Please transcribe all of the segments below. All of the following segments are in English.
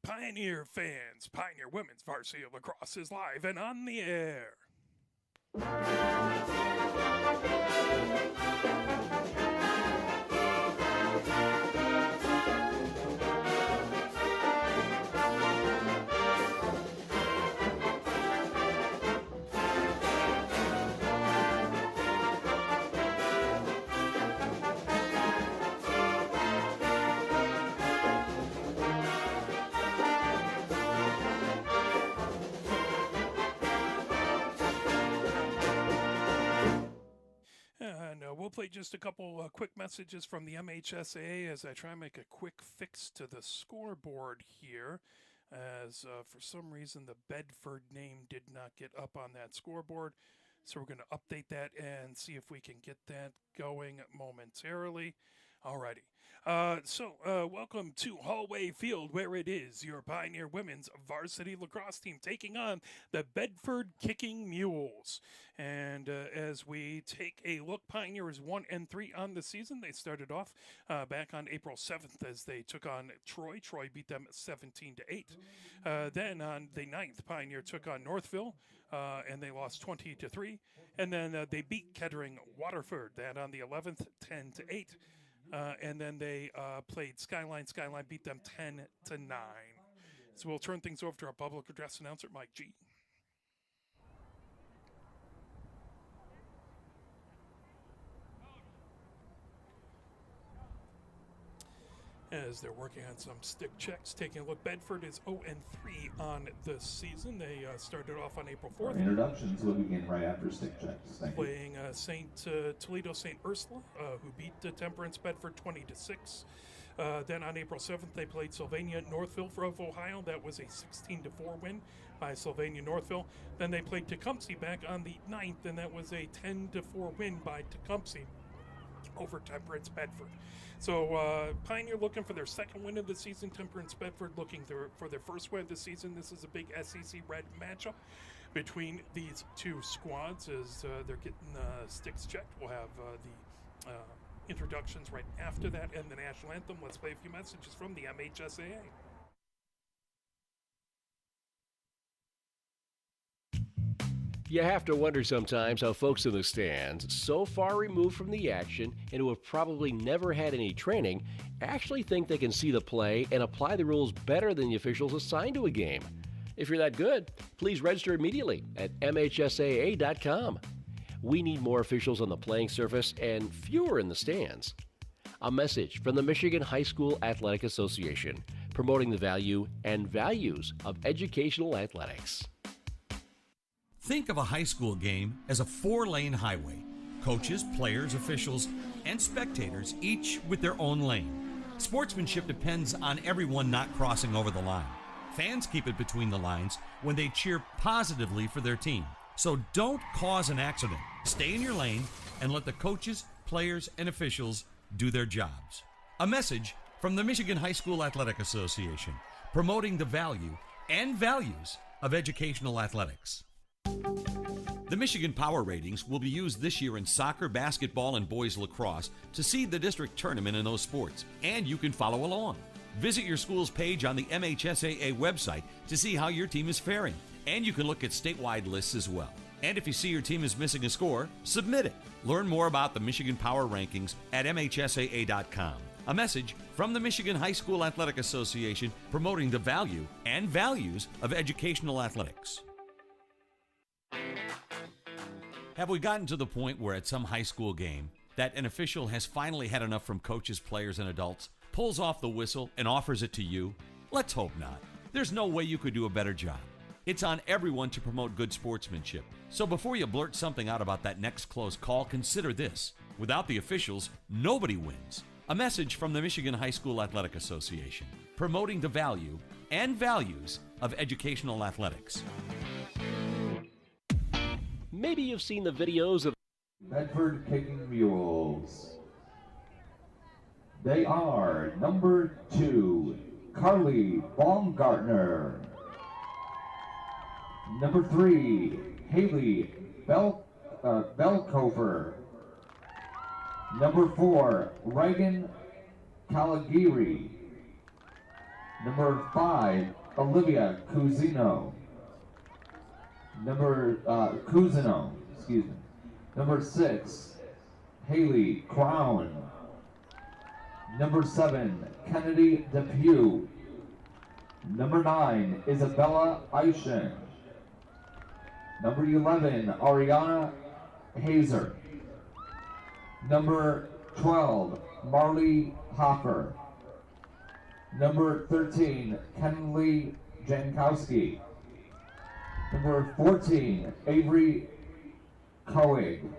Pioneer fans, Pioneer Women's Varsity Lacrosse is live and on the air. We'll play just a couple quick messages from the MHSAA as I try and make a quick fix to the scoreboard here, as for some reason the Bedford name did not get up on that scoreboard. So we're going to update that and see if we can get that going momentarily. Alrighty. Welcome to Hallway Field, where it is your Pioneer Women's Varsity Lacrosse team taking on the Bedford Kicking Mules. And as we take a look, Pioneer is 1-3 on the season. They started off back on April 7th as they took on Troy. Troy beat them 17-8. Then on the 9th, Pioneer took on Northville, and they lost 20-3. And then they beat Kettering Waterford. That on the 11th, 10-8. And then they played Skyline. Skyline beat them 10-9. So we'll turn things over to our public address announcer, Mike G. As they're working on some stick checks, taking a look, Bedford is 0-3 on the season. They started off on April 4th. Our introductions will begin right after stick checks. Playing Toledo St. Ursula, who beat Temperance Bedford 20-6. Then on April 7th, they played Sylvania Northville of Ohio. That was a 16-4 win by Sylvania Northville. Then they played Tecumseh back on the 9th, and that was a 10-4 win by Tecumseh over Temperance Bedford. So Pioneer looking for their second win of the season. Temperance Bedford looking for their first win of the season. This is a big SEC Red matchup between these two squads as they're getting sticks checked. We'll have the introductions right after that and the national anthem. Let's play a few messages from the MHSAA. You have to wonder sometimes how folks in the stands, so far removed from the action and who have probably never had any training, actually think they can see the play and apply the rules better than the officials assigned to a game. If you're that good, please register immediately at MHSAA.com. We need more officials on the playing surface and fewer in the stands. A message from the Michigan High School Athletic Association, promoting the value and values of educational athletics. Think of a high school game as a 4-lane highway. Coaches, players, officials, and spectators, each with their own lane. Sportsmanship depends on everyone not crossing over the line. Fans keep it between the lines when they cheer positively for their team. So don't cause an accident. Stay in your lane and let the coaches, players, and officials do their jobs. A message from the Michigan High School Athletic Association, promoting the value and values of educational athletics. The Michigan Power Ratings will be used this year in soccer, basketball, and boys lacrosse to seed the district tournament in those sports, and you can follow along. Visit your school's page on the MHSAA website to see how your team is faring, and you can look at statewide lists as well. And if you see your team is missing a score, submit it. Learn more about the Michigan Power Rankings at MHSAA.com. A message from the Michigan High School Athletic Association, promoting the value and values of educational athletics. Have we gotten to the point where at some high school game that an official has finally had enough from coaches, players, and adults, pulls off the whistle, and offers it to you? Let's hope not. There's no way you could do a better job. It's on everyone to promote good sportsmanship. So before you blurt something out about that next close call, consider this. Without the officials, nobody wins. A message from the Michigan High School Athletic Association, promoting the value and values of educational athletics. Maybe you've seen the videos of Bedford Kicking Mules. They are number 2, Carly Baumgartner. Number 3, Haley Belkofer. Number 4, Reagan Calagiri. Number 5, Olivia Cusino. Cusino, excuse me. Number 6, Haley Crown. Number 7, Kennedy Depew. Number 9, Isabella Eischen. Number 11, Ariana Hazer. Number 12, Marley Hoffer. Number 13, Kenley Jankowski. Number 14, Avery Cohen.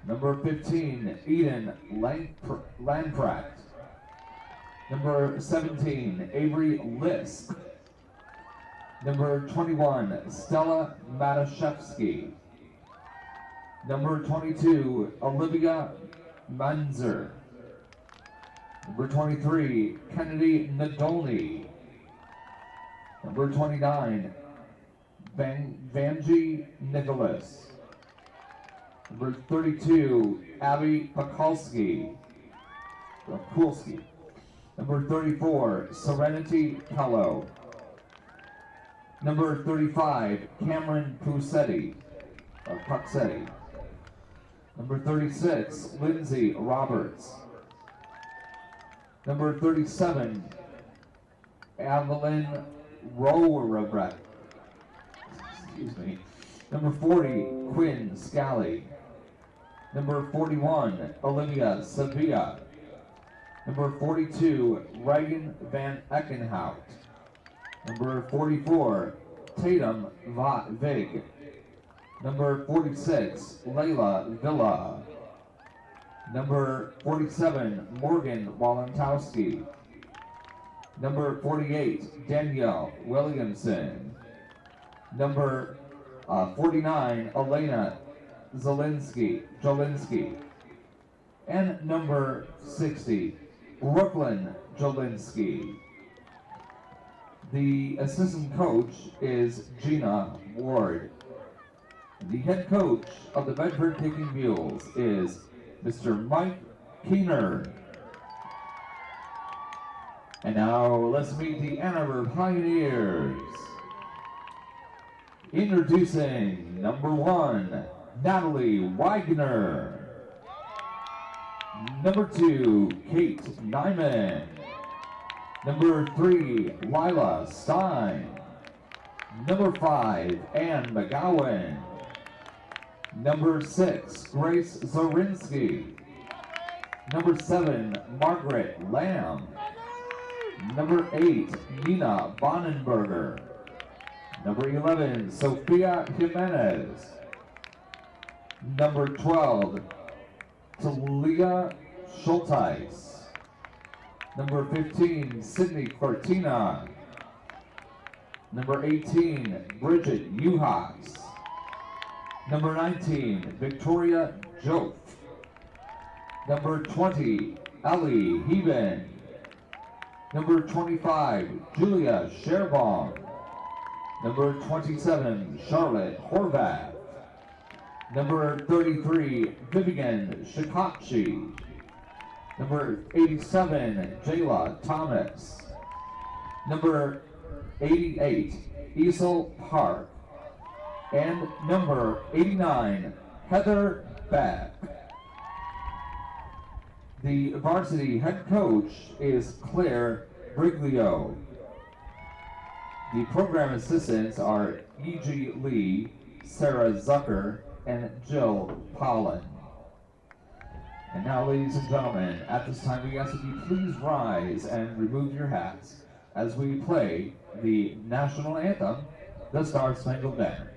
Number 15, Eden Lampratt. Number 17, Avery Lisk. Number 21, Stella Matashevsky. Number 22, Olivia Manzer. Number 23, Kennedy Nadolny. Number 29, Vanjie Nicholas. Number 32, Abby Kulski. Number 34, Serenity Pello. Number 35, Cameron Puccetti. Number 36, Lindsay Roberts. Number 37, Evelyn Rowerbrecht. Number 40, Quinn Scally. Number 41, Olivia Sevilla. Number 42, Reagan Van Eckenhout. Number 44, Tatum Vig. Number 46, Layla Villa. Number 47, Morgan Walentowski. Number 48, Danielle Williamson. Number 49, Elena Jolinski. And number 60, Brooklyn Jolinski. The assistant coach is Gina Ward. The head coach of the Bedford Kicking Mules is Mr. Mike Keener. And now let's meet the Ann Arbor Pioneers. Introducing number 1, Natalie Wagner. Number 2, Kate Nyman. Number 3, Lila Stein. Number 5, Ann McGowan. Number 6, Grace Zorinsky. Number 7, Margaret Lamb. Number 8, Nina Bonenberger. Number 11, Sophia Jimenez. Number 12, Talia Schulteis. Number 15, Sydney Cortina. Number 18, Bridget Uhas. Number 19, Victoria Jof. Number 20, Ellie Heben. Number 25, Julia Sherbong. Number 27, Charlotte Horvath. Number 33, Vivian Shikachi. Number 87, Jayla Thomas. Number 88, Isel Park. And number 89, Heather Beck. The varsity head coach is Claire Briglio. The program assistants are E.G. Lee, Sarah Zucker, and Jill Pollen. And now, ladies and gentlemen, at this time we ask that you please rise and remove your hats as we play the national anthem, the Star Spangled Banner.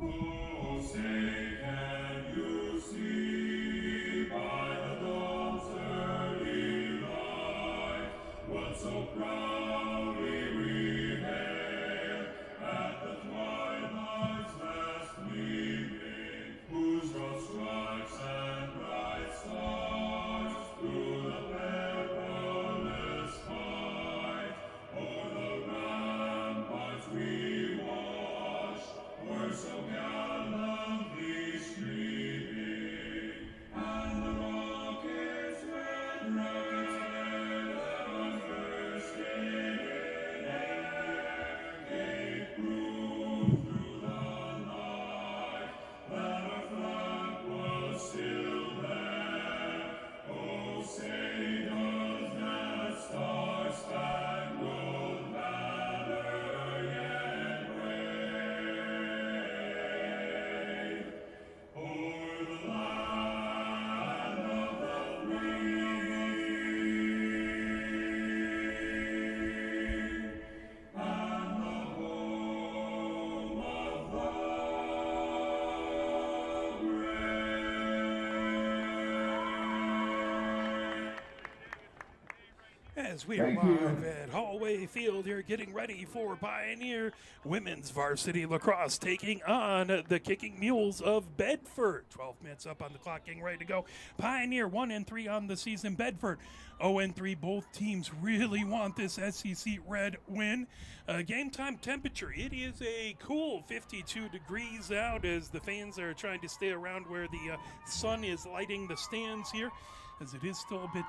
Oh, say can you see by the dawn's early light what so proudly we hailed at the twilight's last gleaming, whose broad stripes and bright stars through the perilous fight o'er the ramparts we watched were so gallantly As we are live at Hallway Field here, getting ready for Pioneer Women's Varsity Lacrosse, taking on the Kicking Mules of Bedford. 12 minutes up on the clock, getting ready to go. Pioneer 1-3 on the season. Bedford 0-3. Both teams really want this SEC Red win. Game time temperature, it is a cool 52 degrees out as the fans are trying to stay around where the sun is lighting the stands here, as it is still a bit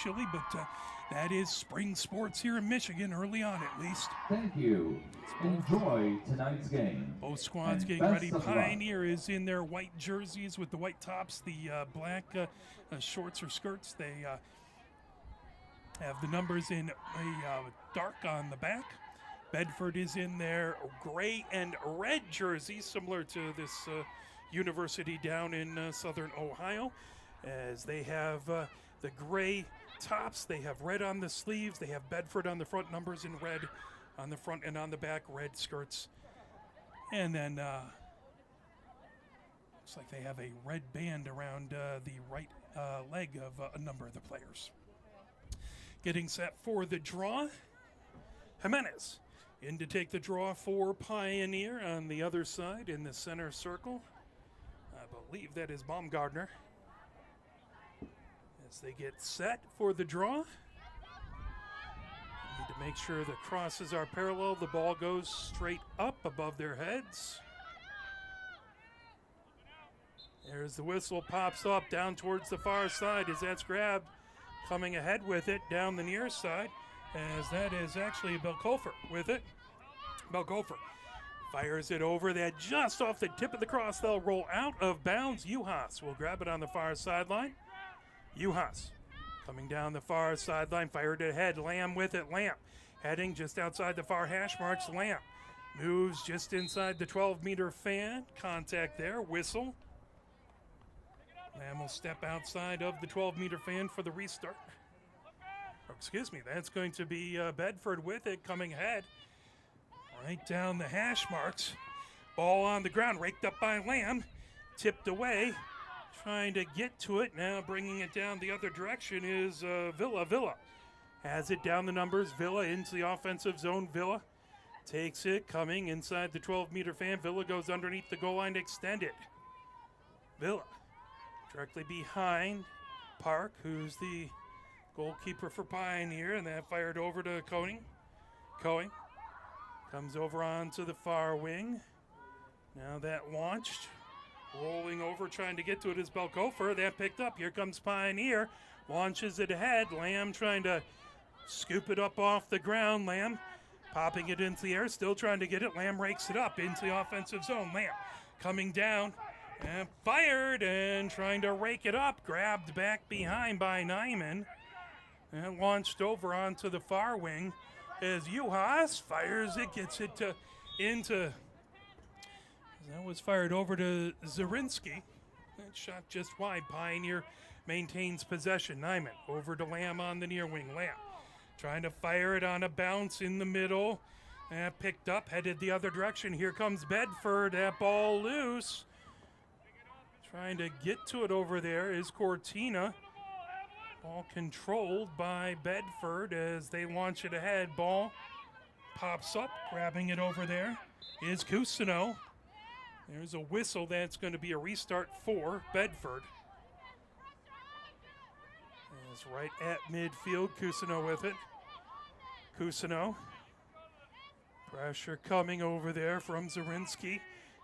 chilly, but that is spring sports here in Michigan, early on at least. Thank you. Enjoy tonight's game. Both squads And getting ready. best of luck. Pioneer is in their white jerseys with the white tops, the black shorts or skirts. They have the numbers in a dark on the back. Bedford is in their gray and red jerseys, similar to this university down in southern Ohio, as they have the gray tops. They have red on the sleeves. They have Bedford on the front, numbers in red on the front and on the back, red skirts. And then looks like they have a red band around the right leg of a number of the players. Getting set for the draw, Jimenez in to take the draw for Pioneer on the other side in the center circle. I believe that is Baumgartner. As they get set for the draw, need to make sure the crosses are parallel. The ball goes straight up above their heads. There's the whistle, pops up down towards the far side as that's grabbed. Coming ahead with it down the near side, as that is actually Belkofer with it. Belkofer fires it over that just off the tip of the cross. They'll roll out of bounds. Juhas will grab it on the far sideline. Juhas coming down the far sideline, fired ahead. Lamb with it. Lamb heading just outside the far hash marks. Lamb moves just inside the 12-meter fan. Contact there. Whistle. Lamb will step outside of the 12-meter fan for the restart. Oh, excuse me, that's going to be Bedford with it, coming ahead. Right down the hash marks. Ball on the ground, raked up by Lamb. Tipped away, trying to get to it. Now bringing it down the other direction is Villa. Villa has it down the numbers. Villa into the offensive zone. Villa takes it, coming inside the 12-meter fan. Villa goes underneath the goal line, extended. Villa directly behind Park, who's the goalkeeper for Pioneer, and that fired over to Coing. Coing comes over onto the far wing. Now that launched, rolling over, trying to get to it is Belkofer. That picked up. Here comes Pioneer. Launches it ahead. Lamb trying to scoop it up off the ground. Lamb popping it into the air, still trying to get it. Lamb rakes it up into the offensive zone. Lamb coming down. And fired and trying to rake it up. Grabbed back behind by Nyman. And launched over onto the far wing as Juhas fires it, gets it into. That was fired over to Zarinsky. That shot just wide. Pioneer maintains possession. Nyman over to Lamb on the near wing. Lamb trying to fire it on a bounce in the middle. And picked up, headed the other direction. Here comes Bedford. That ball loose. Trying to get to it over there is Cortina. Ball controlled by Bedford as they launch it ahead. Ball pops up, grabbing it over there is Cousineau. There's a whistle. That's going to be a restart for Bedford. It's right at midfield. Cousineau with it. Cousineau. Pressure coming over there from Zarinsky.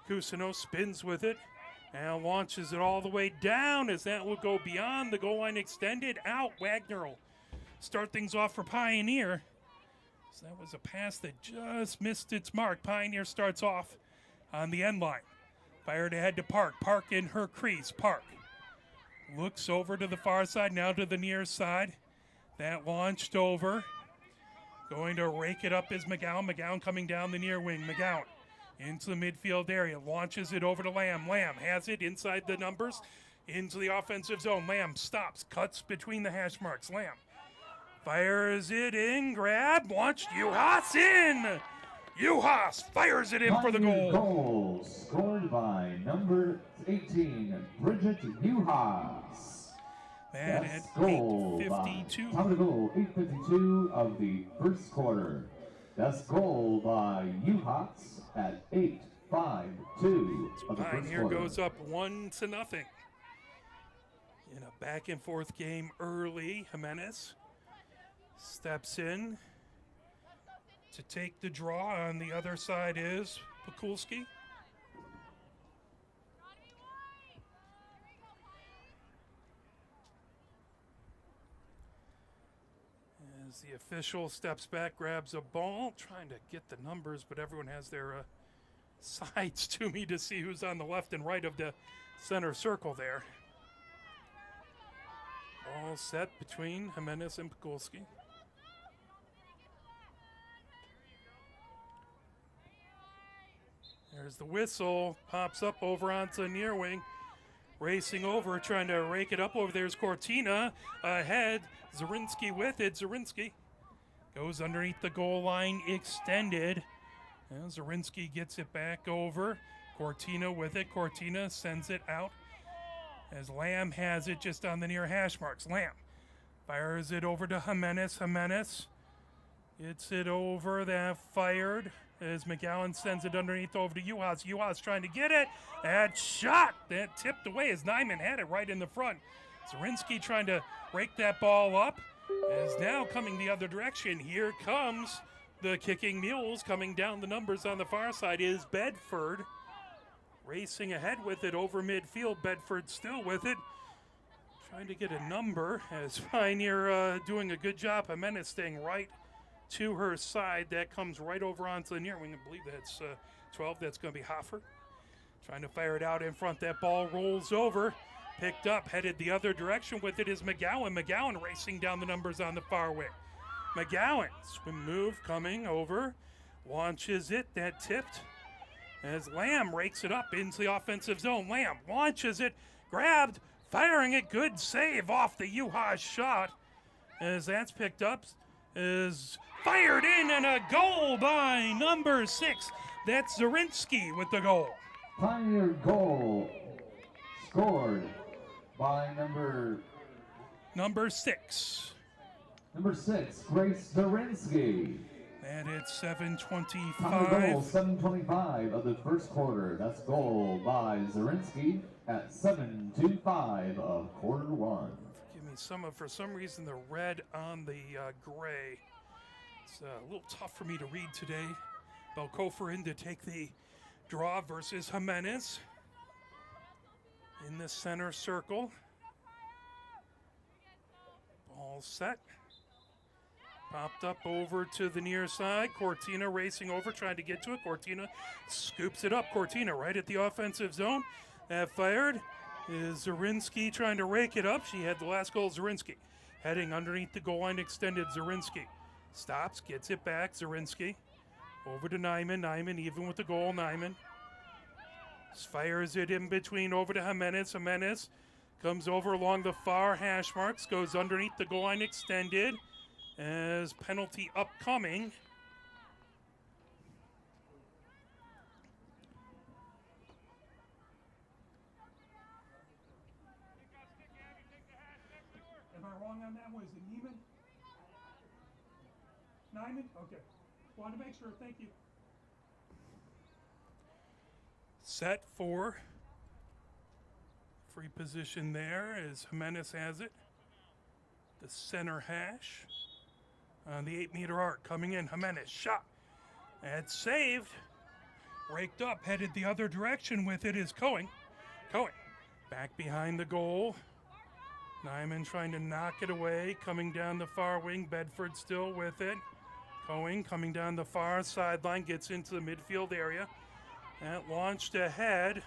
Cousineau spins with it. Now launches it all the way down as that will go beyond the goal line, extended out. Wagner will start things off for Pioneer. So that was a pass that just missed its mark. Pioneer starts off on the end line. Fired ahead to Park. Park in her crease. Park looks over to the far side, now to the near side. That launched over. Going to rake it up is McGowan. McGowan coming down the near wing. McGowan into the midfield area, launches it over to Lamb. Lamb has it inside the numbers, into the offensive zone. Lamb stops, cuts between the hash marks. Lamb fires it in, grab, launched, Juhas in! Juhas fires it in for the goal. Goal scored by number 18, Bridget Juhas. And That's at goal by 8:52. top of the goal, 8:52 of the first quarter. That's goal by UHOTS at 8:52 of the first Pioneer quarter. goes up 1-0. In a back and forth game early, Jimenez steps in to take the draw. On the other side is Pekulski. As the official steps back, grabs a ball, trying to get the numbers, but everyone has their sides to me to see who's on the left and right of the center circle there. All set between Jimenez and Pekulski. There's the whistle, pops up over onto near wing. Racing over, trying to rake it up over. There's Cortina ahead. Zarinsky with it. Zarinsky goes underneath the goal line, extended. And Zarinsky gets it back over. Cortina with it. Cortina sends it out as Lamb has it just on the near hash marks. Lamb fires it over to Jimenez. Jimenez gets it over. That fired as McGowan sends it underneath over to Uhas. Uhas trying to get it. That shot that tipped away as Nyman had it right in the front. Zarinsky trying to rake that ball up. Is now coming the other direction. Here comes the kicking mules coming down the numbers on the far side is Bedford. Racing ahead with it over midfield. Bedford still with it. Trying to get a number as Pioneer doing a good job. Jimenez staying right to her side. That comes right over onto the near wing. I believe that's 12. That's going to be Hoffer. Trying to fire it out in front. That ball rolls over. Picked up, headed the other direction with it is McGowan. McGowan racing down the numbers on the far wing. McGowan, swim move coming over. Launches it. That tipped as Lamb rakes it up into the offensive zone. Lamb launches it. Grabbed. Firing it. Good save off the Uhas shot. As that's picked up. Is fired in and a goal by number 6. That's Zarinsky with the goal. Pioneer goal scored by number 6. Number 6, Grace Zarinsky. And it's Top of the 7:25. goal, 7:25 of the first quarter. That's goal by Zarinsky at 7:25 of quarter one. Give me for some reason the red on the gray. It's a little tough for me to read today. Belkofer in to take the draw versus Jimenez in the center circle. Ball set. Popped up over to the near side. Cortina racing over, trying to get to it. Cortina scoops it up. Cortina right at the offensive zone. That fired is Zarinsky trying to rake it up. She had the last goal, Zarinsky. Heading underneath the goal line, extended Zarinsky. Stops, gets it back, Zarinsky. Over to Nyman. Nyman even with the goal, Nyman. Fires it in between over to Jimenez. Jimenez comes over along the far hash marks, goes underneath the goal line, extended. As penalty upcoming. Am I wrong on that? Was it Neiman? Nyman? Okay. Wanted to make sure. Thank you. Set for free position there as Jimenez has it. The center hash. On the 8-meter arc, coming in, Jimenez, shot. That's saved. Raked up, headed the other direction with it is Cohen. Cohen, back behind the goal. Nyman trying to knock it away, coming down the far wing. Bedford still with it. Cohen coming down the far sideline, gets into the midfield area. That launched ahead.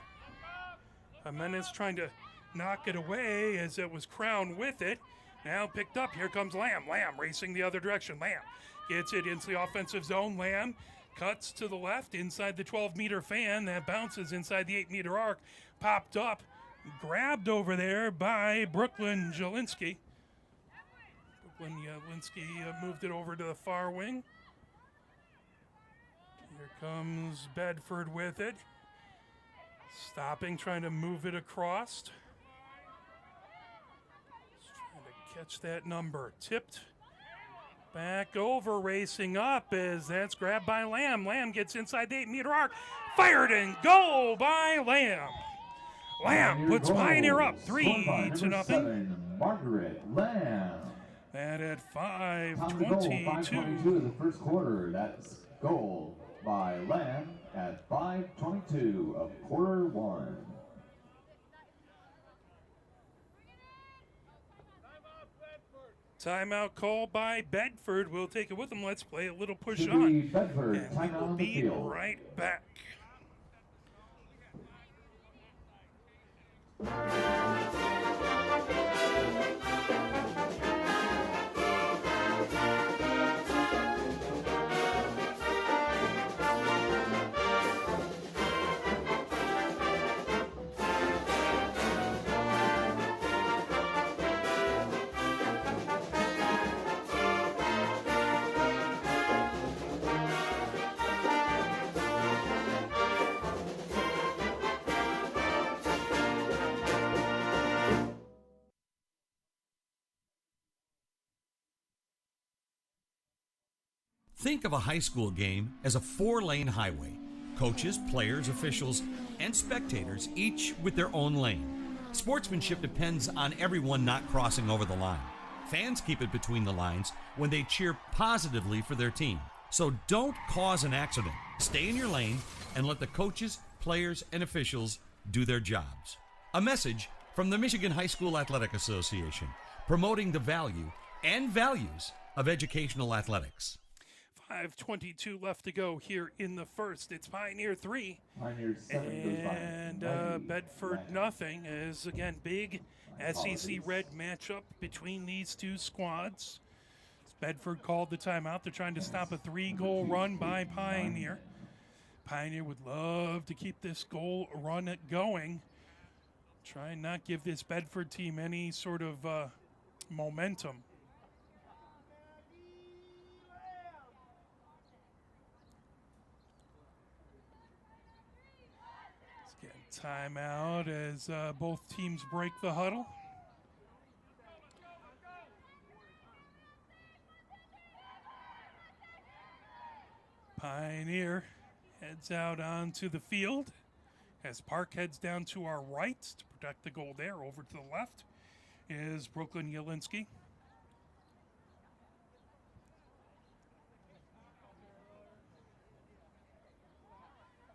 Jimenez trying to knock it away as it was Crown with it. Now picked up, here comes Lamb. Lamb racing the other direction. Lamb gets it into the offensive zone. Lamb cuts to the left inside the 12-meter fan. That bounces inside the 8-meter arc. Popped up, grabbed over there by Brooklyn Jelinski. Brooklyn Jelinski moved it over to the far wing. Here comes Bedford with it. Stopping, trying to move it across. catch that number. Tipped back over, racing up as that's grabbed by Lamb. Lamb gets inside the 8-meter arc. Fired and goal by Lamb. Lamb puts Pioneer up 3-0. 7, Margaret Lamb. And at Time to goal, 5:22. 5:22 of the first quarter. That's goal by Lamb at 5:22 of quarter one. Timeout call by Bedford. We'll take it with them. Let's play a little push Should on. be Bedford, And we timeout will on the be field. right back. Think of a high school game as a 4-lane highway. Coaches, players, officials, and spectators, each with their own lane. Sportsmanship depends on everyone not crossing over the line. Fans keep it between the lines when they cheer positively for their team. So don't cause an accident. Stay in your lane and let the coaches, players, and officials do their jobs. A message from the Michigan High School Athletic Association, promoting the value and values of educational athletics. 5:22 left to go here in the first. It's Pioneer 3 Pioneer 7 goes by. and 90 Bedford Lamb. nothing. Is again big SEC red matchup between these two squads. Bedford called the timeout. They're trying to stop a 3-goal run by Pioneer. Pioneer would love to keep this goal run going. Try and not give this Bedford team any sort of momentum. Timeout as both teams break the huddle. Pioneer heads out onto the field as Park heads down to our right to protect the goal there. Over to the left is Brooklyn Jelinski.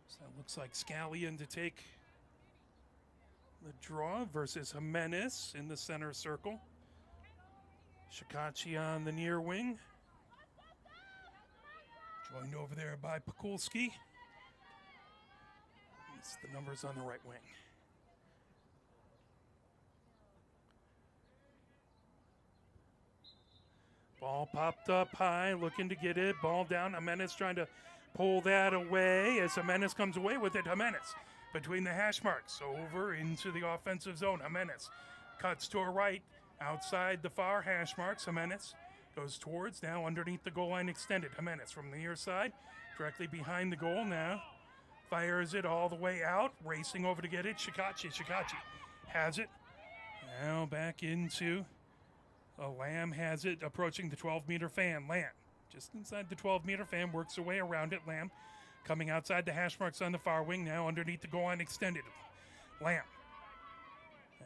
So it looks like Scallion to take the draw versus Jimenez in the center circle. Shikachi on the near wing. Joined over there by Pakulski. It's the numbers on the right wing. Ball popped up high, looking to get it. Ball down. Jimenez trying to pull that away. As Jimenez comes away with it, Jimenez between the hash marks over into the offensive zone. Jimenez cuts to her right outside the far hash marks. Jimenez goes towards now underneath the goal line extended. Jimenez from the near side directly behind the goal now. Fires it all the way out. Racing over to get it. Shikachi has it. Now back into Lamb has it approaching the 12-meter fan. Lamb just inside the 12-meter fan works her way around it. Lamb coming outside the hash marks on the far wing now underneath the goal line extended. Lamb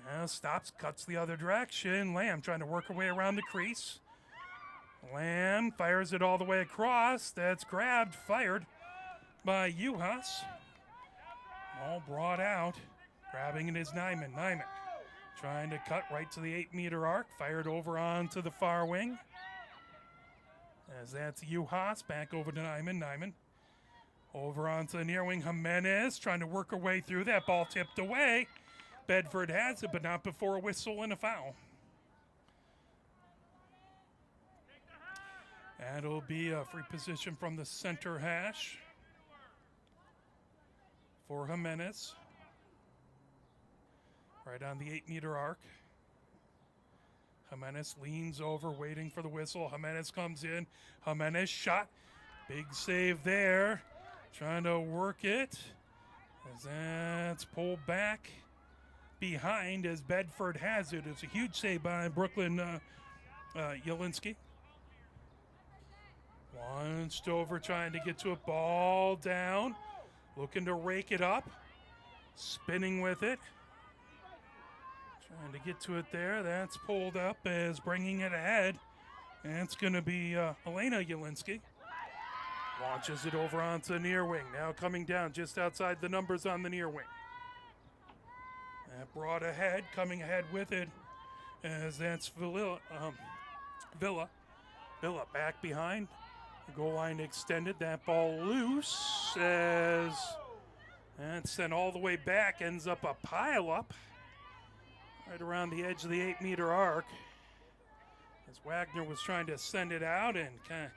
now stops, cuts the other direction. Lamb trying to work her way around the crease. Lamb fires it all the way across. That's grabbed, fired by Uhas. All brought out. Grabbing it is Nyman. Nyman trying to cut right to the 8-meter arc. Fired over onto the far wing. As that's Uhas. Back over to Nyman. Nyman over onto the near wing. Jimenez trying to work her way through. That ball tipped away. Bedford has it, but not before a whistle and a foul. That'll be a free position from the center hash for Jimenez. Right on the 8-meter arc. Jimenez leans over, waiting for the whistle. Jimenez comes in. Jimenez shot. Big save there. Trying to work it. As that's pulled back behind as Bedford has it. It's a huge save by Brooklyn Jelinski. Launched over, trying to get to a ball down. Looking to rake it up. Spinning with it. Trying to get to it there. That's pulled up as bringing it ahead. And it's going to be Elena Jelinski. Launches it over onto the near wing. Now coming down just outside the numbers on the near wing. That brought ahead, coming ahead with it, as that's Villa. Villa back behind. The goal line extended. That ball loose as that's sent all the way back. Ends up a pile up right around the edge of the 8-meter arc. As Wagner was trying to send it out and kind of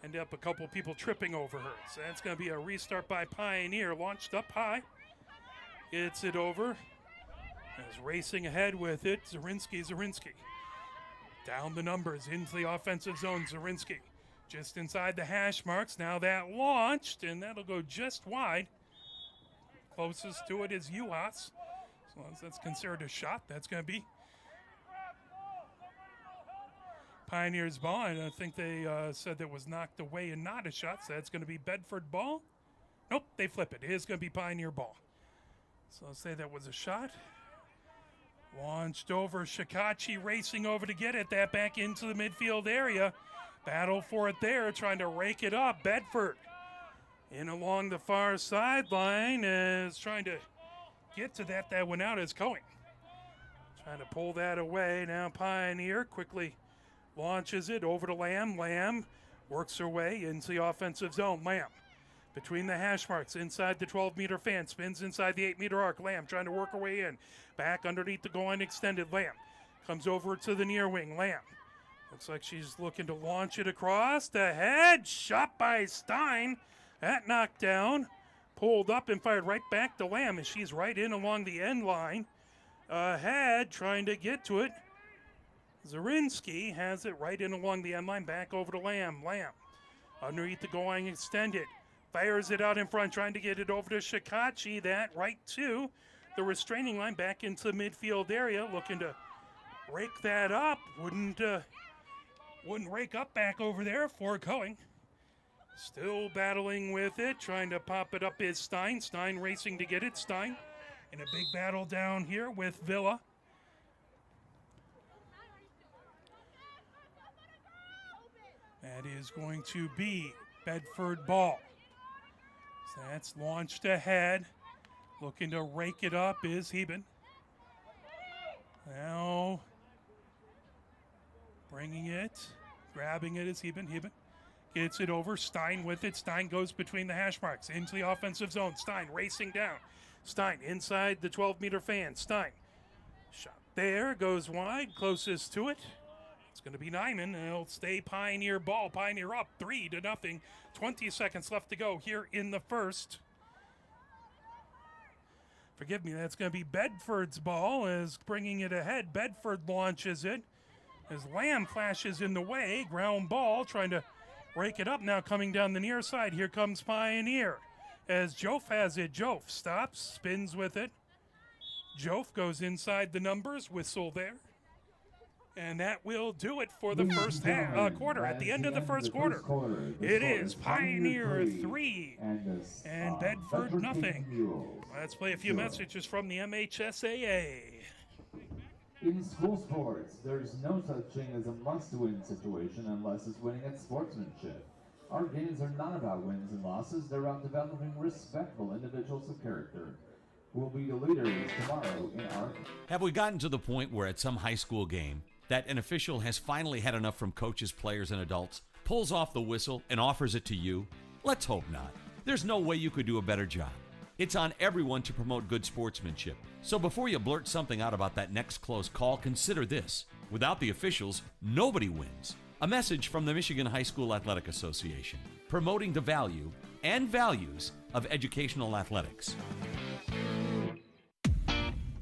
ended up a couple of people tripping over her. So that's going to be a restart by Pioneer. Launched up high. Gets it over. Is racing ahead with it. Zarinsky. Down the numbers into the offensive zone. Zarinsky just inside the hash marks. Now that launched, and that'll go just wide. Closest to it is Uhas. As long as that's considered a shot, that's going to be Pioneer's ball. And I think they said that was knocked away and not a shot, so that's going to be Bedford ball. Nope, they flip it. It is going to be Pioneer ball. So I'll say that was a shot. Launched over, Shikachi racing over to get it. That back into the midfield area. Battle for it there, trying to rake it up. Bedford in along the far sideline is trying to get to that. That went out as Cohen. Trying to pull that away. Now Pioneer quickly launches it over to Lamb. Lamb works her way into the offensive zone. Lamb between the hash marks, inside the 12-meter fan, spins inside the 8-meter arc. Lamb trying to work her way in. Back underneath the goal line extended. Lamb comes over to the near wing. Lamb looks like she's looking to launch it across the head. Shot by Stein. That knocked down. Pulled up and fired right back to Lamb as she's right in along the end line. Ahead, trying to get to it. Zarinsky has it right in along the end line. Back over to Lamb. Lamb underneath the goal line extended. Fires it out in front, trying to get it over to Shikachi. That right to the restraining line, back into the midfield area, looking to rake that up. Wouldn't rake up back over there for Cohen. Still battling with it, trying to pop it up is Stein. Stein racing to get it. Stein in a big battle down here with Villa. That is going to be Bedford ball. So that's launched ahead. Looking to rake it up is Heben. Now bringing it, grabbing it is Heben. Heben gets it over. Stein with it. Stein goes between the hash marks into the offensive zone. Stein racing down. Stein inside the 12-meter fan. Stein shot there, goes wide, closest to it. It's going to be Nyman, and it'll stay Pioneer ball. Pioneer up 3-0. 20 seconds left to go here in the first. Forgive me, that's going to be Bedford's ball as bringing it ahead. Bedford launches it as Lamb flashes in the way. Ground ball, trying to rake it up now, coming down the near side. Here comes Pioneer as Joff has it. Joff stops, spins with it. Joff goes inside the numbers, whistle there. And that will do it for the first quarter. At the end of the first quarter, it is Pioneer 3 and Bedford nothing. Let's play a few messages from the MHSAA. In school sports, there's no such thing as a must-win situation unless it's winning at sportsmanship. Our games are not about wins and losses. They're about developing respectful individuals of character who will be the leaders tomorrow in our... Have we gotten to the point where at some high school game that an official has finally had enough from coaches, players, and adults, pulls off the whistle, and offers it to you? Let's hope not. There's no way you could do a better job. It's on everyone to promote good sportsmanship. So before you blurt something out about that next close call, consider this. Without the officials, nobody wins. A message from the Michigan High School Athletic Association, promoting the value and values of educational athletics.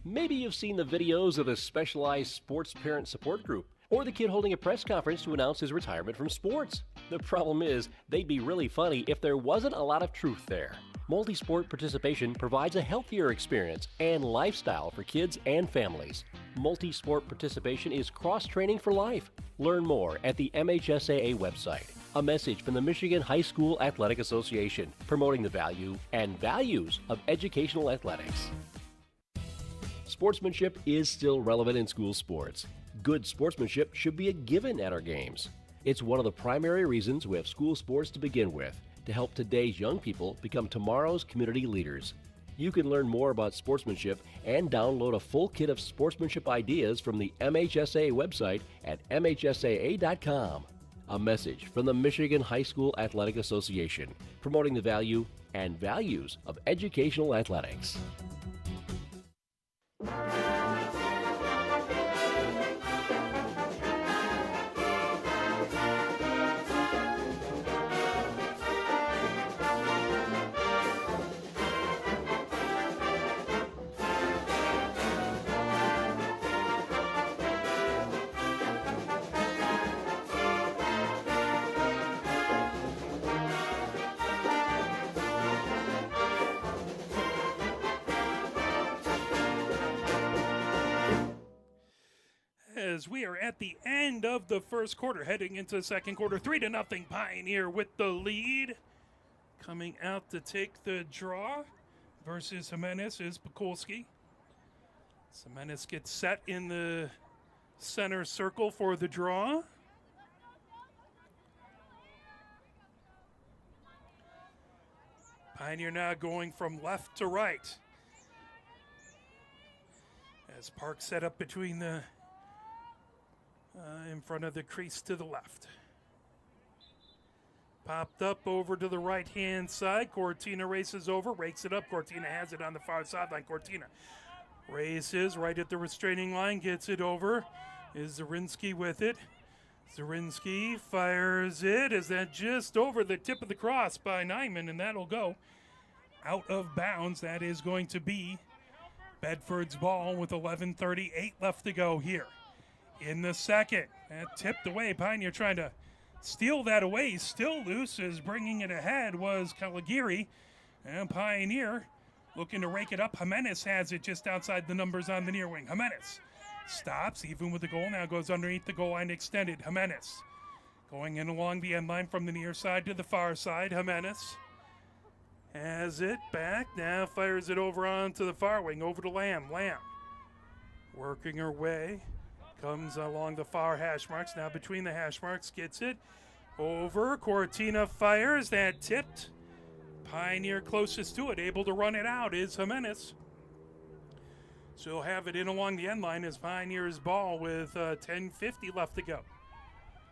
Maybe you've seen the videos of the specialized sports parent support group, or the kid holding a press conference to announce his retirement from sports. The problem is, they'd be really funny if there wasn't a lot of truth there. Multi-sport participation provides a healthier experience and lifestyle for kids and families. Multi-sport participation is cross-training for life. Learn more at the MHSAA website. A message from the Michigan High School Athletic Association, promoting the value and values of educational athletics. Sportsmanship is still relevant in school sports. Good sportsmanship should be a given at our games. It's one of the primary reasons we have school sports to begin with, to help today's young people become tomorrow's community leaders. You can learn more about sportsmanship and download a full kit of sportsmanship ideas from the MHSAA website at mhsaa.com. A message from the Michigan High School Athletic Association, promoting the value and values of educational athletics. As we are at the end of the first quarter, heading into the second quarter, 3-0 Pioneer with the lead. Coming out to take the draw versus Jimenez is Pekulski. Jimenez gets set in the center circle for the draw. Pioneer now going from left to right. As Park set up between the in front of the crease to the left. Popped up over to the right-hand side. Cortina races over, rakes it up. Cortina has it on the far sideline. Cortina races right at the restraining line, gets it over. Is Zarinsky with it? Zarinsky fires it. Is that just over the tip of the cross by Nyman, and that'll go out of bounds. That is going to be Bedford's ball with 11:38 left to go here in the second. That tipped away. Pioneer trying to steal that away. Still loose, as bringing it ahead was Caligari. And Pioneer looking to rake it up. Jimenez has it just outside the numbers on the near wing. Jimenez stops, even with the goal. Now goes underneath the goal line extended. Jimenez going in along the end line from the near side to the far side. Jimenez has it back. Now fires it over onto the far wing, over to Lamb. Lamb working her way. Comes along the far hash marks, now between the hash marks, gets it over. Cortina fires, that tipped. Pioneer closest to it, able to run it out is Jimenez. She'll have it in along the end line as Pioneer's ball with 10:50 left to go.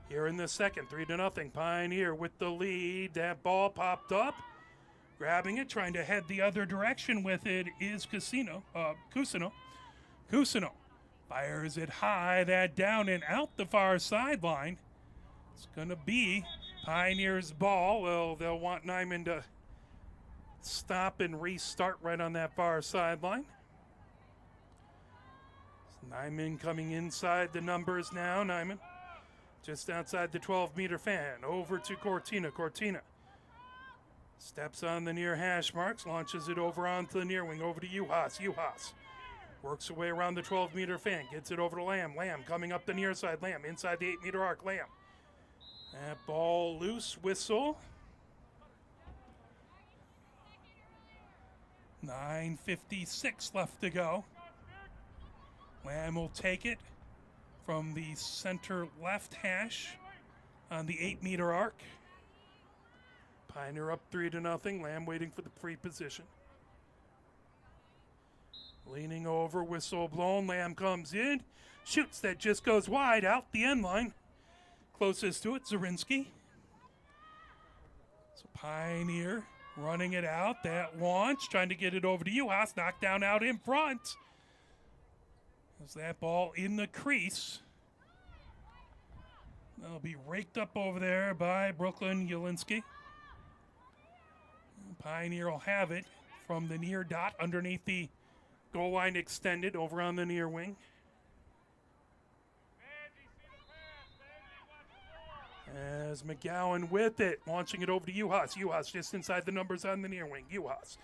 Here in the second, 3-0. Pioneer with the lead. That ball popped up. Grabbing it, trying to head the other direction with it is Cusino. Cusino fires it high, that down and out the far sideline. It's going to be Pioneer's ball. Well, they'll want Nyman to stop and restart right on that far sideline. Nyman coming inside the numbers now. Nyman just outside the 12-meter fan. Over to Cortina. Cortina steps on the near hash marks, launches it over onto the near wing, over to Juhas. Juhas works away around the 12-meter fan, gets it over to Lamb. Lamb coming up the near side. Lamb inside the 8-meter arc. Lamb. That ball loose, whistle. 9:56 left to go. Lamb will take it from the center left hash on the 8-meter arc. Pioneer up 3-0. Lamb waiting for the free position. Leaning over, whistle blown. Lamb comes in, shoots, that just goes wide out the end line. Closest to it, Zarinsky. So Pioneer running it out. That launch, trying to get it over to Juhas. Knocked down out in front. There's that ball in the crease. That'll be raked up over there by Brooklyn Jelinski. Pioneer will have it from the near dot underneath the goal line extended over on the near wing. As McGowan with it, launching it over to Uhas. Uhas just inside the numbers on the near wing. Uhas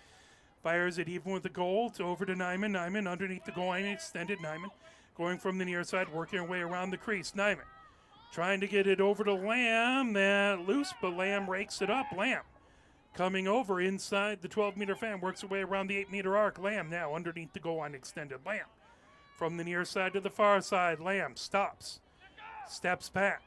fires it even with the goal. It's over to Nyman. Nyman underneath the goal line, extended. Nyman going from the near side, working her way around the crease. Nyman trying to get it over to Lamb. That loose, but Lamb rakes it up. Lamb coming over inside the 12-meter fan, works her way around the 8-meter arc. Lamb now underneath the goal line, extended. Lamb from the near side to the far side. Lamb stops, steps back.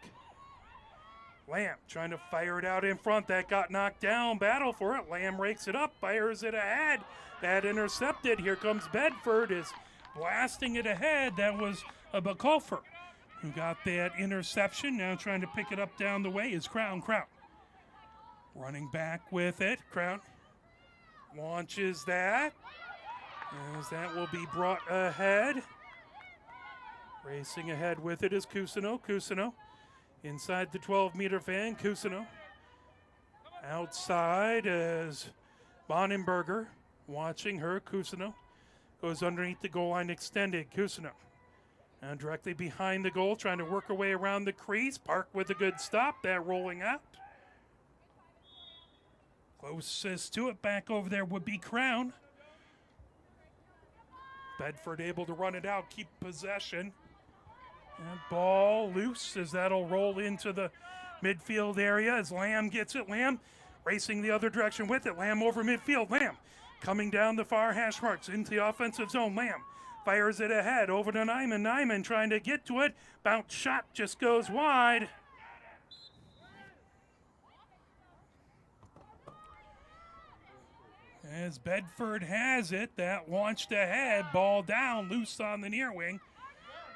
Lamb trying to fire it out in front. That got knocked down. Battle for it. Lamb rakes it up, fires it ahead. That intercepted. Here comes Bedford, is blasting it ahead. That was a Bakofer who got that interception. Now trying to pick it up down the way is Crown. Crown running back with it. Crown launches that, as that will be brought ahead. Racing ahead with it is Cousineau. Cousineau inside the 12-meter fan. Cousineau outside as Bonenberger watching her. Cousineau goes underneath the goal line, extended. Cousineau and directly behind the goal, trying to work her way around the crease. Park with a good stop. That rolling out. Closest to it back over there would be Crown. Bedford able to run it out, keep possession. And ball loose as that'll roll into the midfield area as Lamb gets it. Lamb racing the other direction with it. Lamb over midfield. Lamb coming down the far hash marks into the offensive zone. Lamb fires it ahead over to Nyman. Nyman trying to get to it. Bounce shot just goes wide. As Bedford has it, that launched ahead. Ball down, loose on the near wing.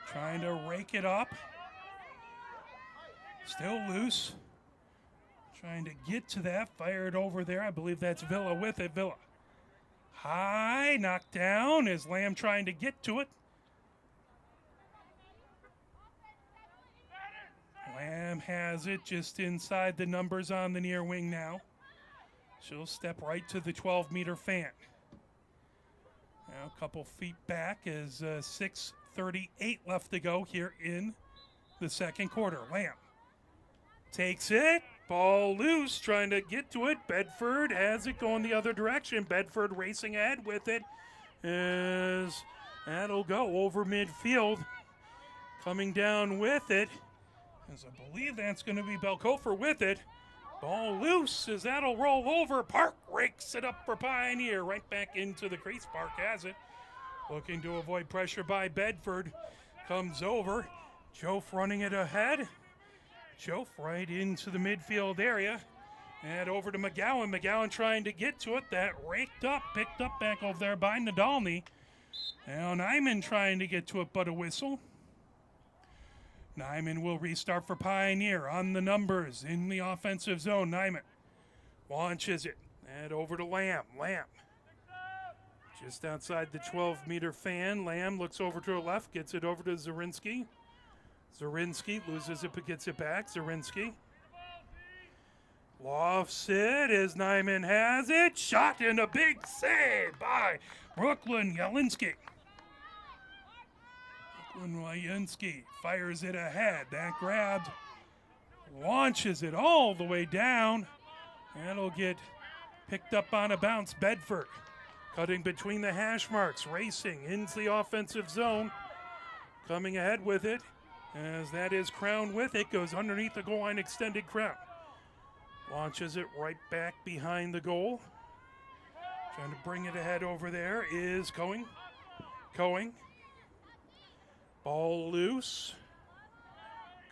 Trying to rake it up. Still loose. Trying to get to that. Fired over there. I believe that's Villa with it. Villa. High. Knocked down. Is Lamb trying to get to it? Lamb has it just inside the numbers on the near wing now. She'll step right to the 12-meter fan. Now a couple feet back as 6:38 left to go here in the second quarter. Lamb takes it. Ball loose, trying to get to it. Bedford has it going the other direction. Bedford racing ahead with it as that'll go over midfield. Coming down with it, as I believe that's going to be Belkofer with it. Ball loose as that'll roll over. Park rakes it up for Pioneer. Right back into the crease. Park has it. Looking to avoid pressure by Bedford. Comes over. Jof running it ahead. Jof right into the midfield area. And over to McGowan. McGowan trying to get to it. That raked up. Picked up back over there by Nadolny. Now Nyman trying to get to it, but a whistle. Nyman will restart for Pioneer on the numbers in the offensive zone. Nyman launches it. And over to Lamb. Lamb just outside the 12-meter fan. Lamb looks over to her left, gets it over to Zarinsky. Zarinsky loses it but gets it back. Zarinsky lofts it as Nyman has it. Shot and a big save by Brooklyn Jelinski. Jelinski fires it ahead. That grabbed, launches it all the way down. That'll get picked up on a bounce. Bedford cutting between the hash marks, racing into the offensive zone. Coming ahead with it, as that is Crown with it. Goes underneath the goal line, extended Crown. Launches it right back behind the goal. Trying to bring it ahead over there is Coing. Coing. Ball loose.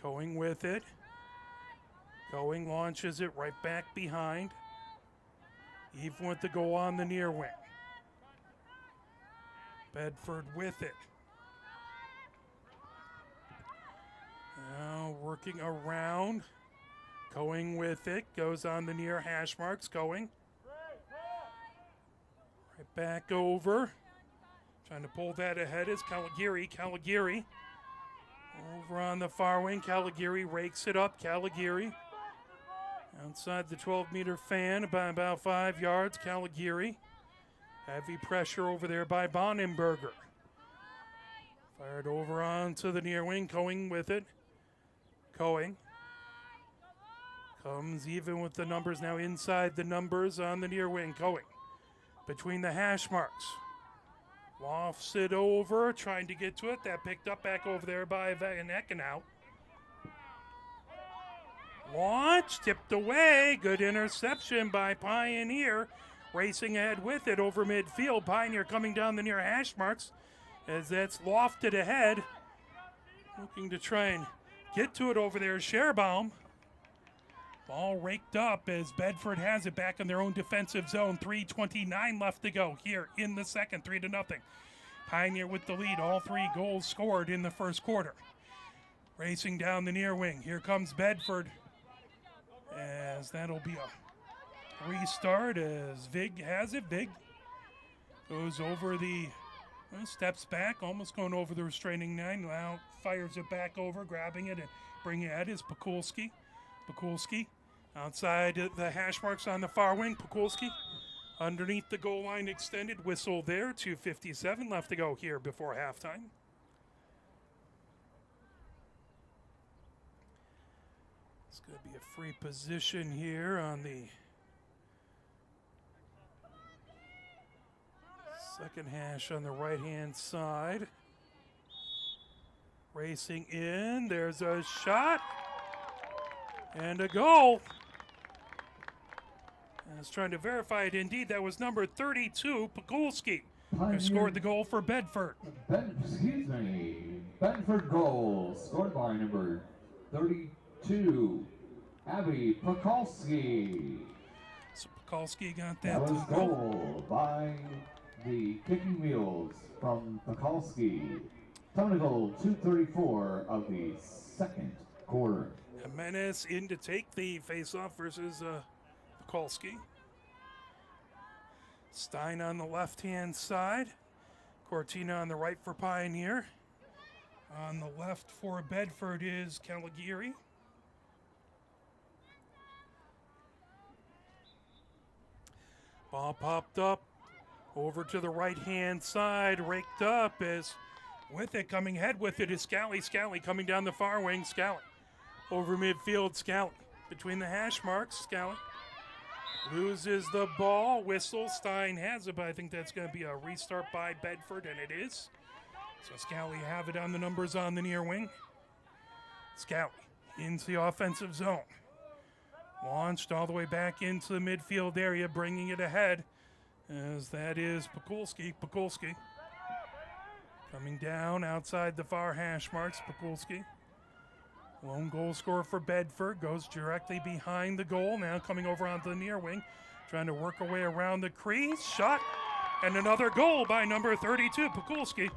Going with it. Going launches it right back behind. Even with the goal on the near wing. Bedford with it. Now working around. Going with it. Goes on the near hash marks. Going. Right back over. Trying to pull that ahead is Caligari. Caligari over on the far wing. Caligari rakes it up. Caligari outside the 12-meter fan by about 5 yards. Caligari. Heavy pressure over there by Bonenberger. Fired over onto the near wing. Coing with it. Coing. Comes even with the numbers now inside the numbers on the near wing. Going between the hash marks. Lofts it over, trying to get to it. That picked up back over there by Van Eckenhout. Launch, tipped away. Good interception by Pioneer. Racing ahead with it over midfield. Pioneer coming down the near hash marks as that's lofted ahead. Looking to try and get to it over there. Scherbaum. Ball raked up as Bedford has it back in their own defensive zone. 3:29 left to go here in the second, 3-0. Pioneer with the lead. All 3 goals scored in the first quarter. Racing down the near wing. Here comes Bedford. As that'll be a restart as Vig has it. Vig goes over steps back, almost going over the restraining line. Now fires it back over, grabbing it and bringing it at is Pakulski. Pakulski outside the hash marks on the far wing. Pakulski underneath the goal line extended. Whistle there. 2:57 left to go here before halftime. It's going to be a free position here on the second hash on the right-hand side. Racing in. There's a shot. And a goal. I was trying to verify it. Indeed, that was number 32, Pakulski, who scored the goal for Bedford. Bedford goal scored by number 32, Abby Pakulski. So Pakulski got that. That was goal by the kicking wheels from Pakulski. Time to goal 2:34 of the second quarter. Jimenez in to take the face-off versus Pakulski. Stein on the left-hand side. Cortina on the right for Pioneer. On the left for Bedford is Caligari. Ball popped up over to the right-hand side, raked up as with it, coming head with it is Scally. Scally coming down the far wing, Scally. Over midfield, Scally. Between the hash marks, Scally loses the ball. Whistle, Stein has it, but I think that's going to be a restart by Bedford, and it is. So Scally have it on the numbers on the near wing. Scally into the offensive zone. Launched all the way back into the midfield area, bringing it ahead, as that is Pakulski. Pakulski coming down outside the far hash marks, Pakulski. Lone goal scorer for Bedford, goes directly behind the goal, now coming over onto the near wing, trying to work her way around the crease. Shot, and another goal by number 32, Pakulski.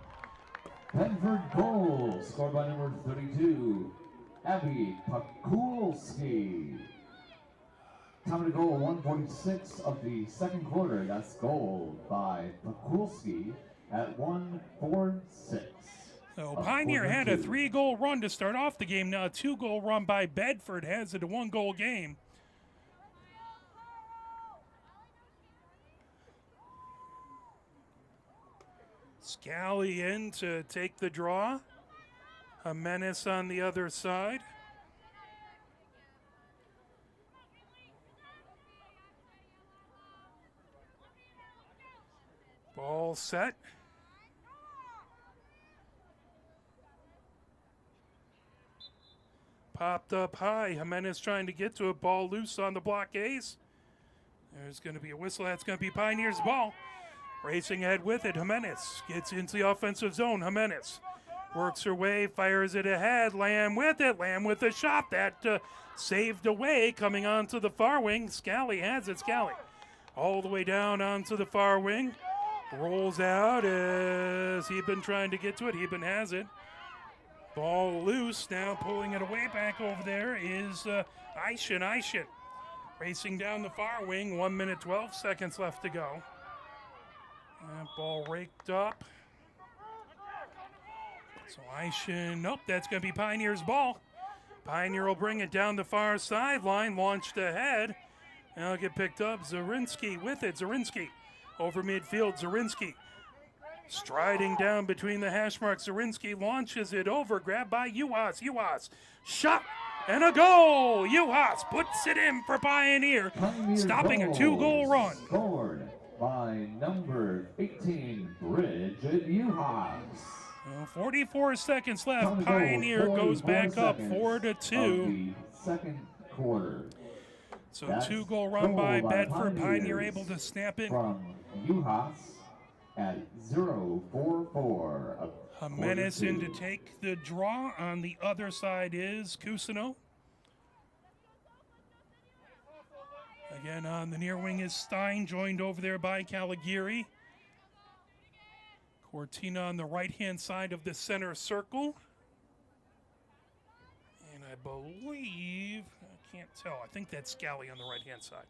Bedford goal scored by number 32, Abby Pakulski. Time to goal 1:46 of the second quarter. That's goal by Pakulski at 1:46. So Pioneer had a 3-goal run to start off the game. Now a 2-goal run by Bedford has it a 1-goal game. Scally in to take the draw. Jimenez on the other side. Ball set. Popped up high. Jimenez trying to get to it. Ball loose on the blockades. There's going to be a whistle. That's going to be Pioneer's ball. Racing ahead with it. Jimenez gets into the offensive zone. Jimenez works her way, fires it ahead. Lamb with it. Lamb with a shot that saved away. Coming onto the far wing. Scally has it. Scally all the way down onto the far wing. Rolls out as Heben trying to get to it. Heben has it. Ball loose. Now pulling it away back over there is Aishin. Aishin racing down the far wing. 1 minute, 12 seconds left to go. That ball raked up. So Aishin, nope, that's going to be Pioneer's ball. Pioneer will bring it down the far sideline. Launched ahead. Now get picked up. Zarinsky with it. Zarinsky over midfield. Zarinsky striding down between the hash marks. Zarinsky launches it over. Grabbed by Uwas. Uwas. Shot. And a goal! Uhas puts it in for Pioneer, stopping a 2-goal run. Scored by number 18, Bridget Uhas. 44 seconds left. Pioneer goes back up 4-2. Second quarter. So 2-goal run by Bedford. Pioneer able to snap it. From Uhas at 0-4-4. Jimenez in to take the draw. On the other side is Cusino. Again, on the near wing is Stein, joined over there by Caligari. Cortina on the right-hand side of the center circle. And I believe, I can't tell, I think that's Scally on the right-hand side.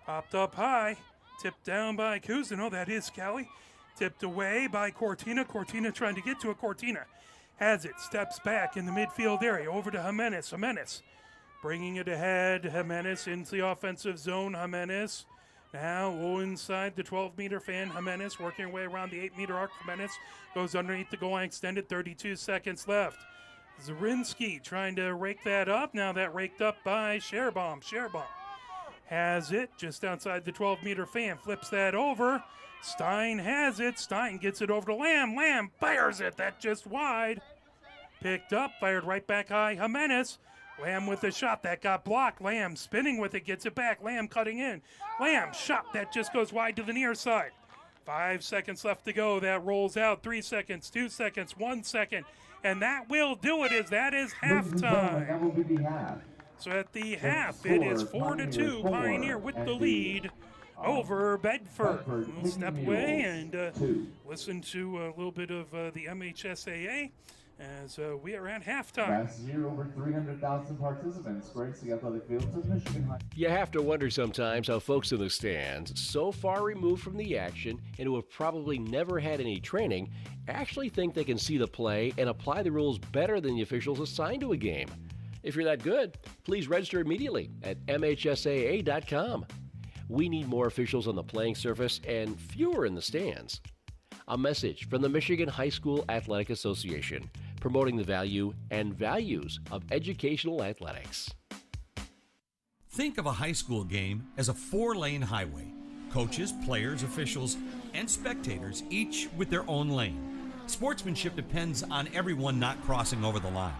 Popped up high, tipped down by Cusino, that is Scally. Tipped away by Cortina. Cortina trying to get to it. Cortina has it, steps back in the midfield area, over to Jimenez. Jimenez bringing it ahead. Jimenez into the offensive zone. Jimenez now inside the 12-meter fan. Jimenez working her way around the 8-meter arc. Jimenez goes underneath the goal line, extended, 32 seconds left. Zarinsky trying to rake that up. Now that raked up by Scherbaum. Scherbaum has it just outside the 12-meter fan. Flips that over. Stein has it. Stein gets it over to Lamb. Lamb fires it. That just wide. Picked up, fired right back high. Jimenez. Lamb with a shot. That got blocked. Lamb spinning with it. Gets it back. Lamb cutting in. Lamb shot. That just goes wide to the near side. 5 seconds left to go. That rolls out. 3 seconds, 2 seconds, 1 second. And that will do it. That is halftime. That will be the half. So at the half, it is 4-2. Pioneer with the lead over Bedford. We'll step away and listen to a little bit of the MHSAA as we are at halftime. Last year, over 300,000 participants graced the athletic fields of Michigan High. You have to wonder sometimes how folks in the stands, so far removed from the action and who have probably never had any training, actually think they can see the play and apply the rules better than the officials assigned to a game. If you're that good, please register immediately at MHSAA.com. We need more officials on the playing surface and fewer in the stands. A message from the Michigan High School Athletic Association, promoting the value and values of educational athletics. Think of a high school game as a 4-lane highway. Coaches, players, officials, and spectators, each with their own lane. Sportsmanship depends on everyone not crossing over the line.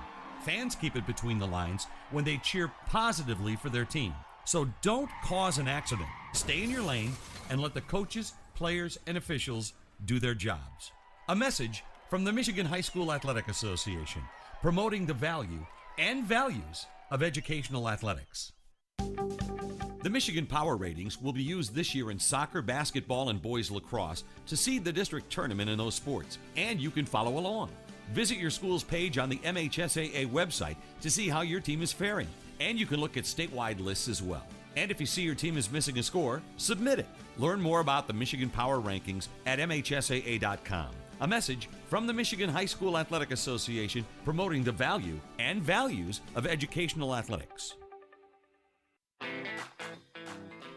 Fans keep it between the lines when they cheer positively for their team. So don't cause an accident. Stay in your lane and let the coaches, players, and officials do their jobs. A message from the Michigan High School Athletic Association, promoting the value and values of educational athletics. The Michigan Power Ratings will be used this year in soccer, basketball, and boys lacrosse to seed the district tournament in those sports, and you can follow along. Visit your school's page on the MHSAA website to see how your team is faring. And you can look at statewide lists as well. And if you see your team is missing a score, submit it. Learn more about the Michigan Power Rankings at MHSAA.com. A message from the Michigan High School Athletic Association, promoting the value and values of educational athletics.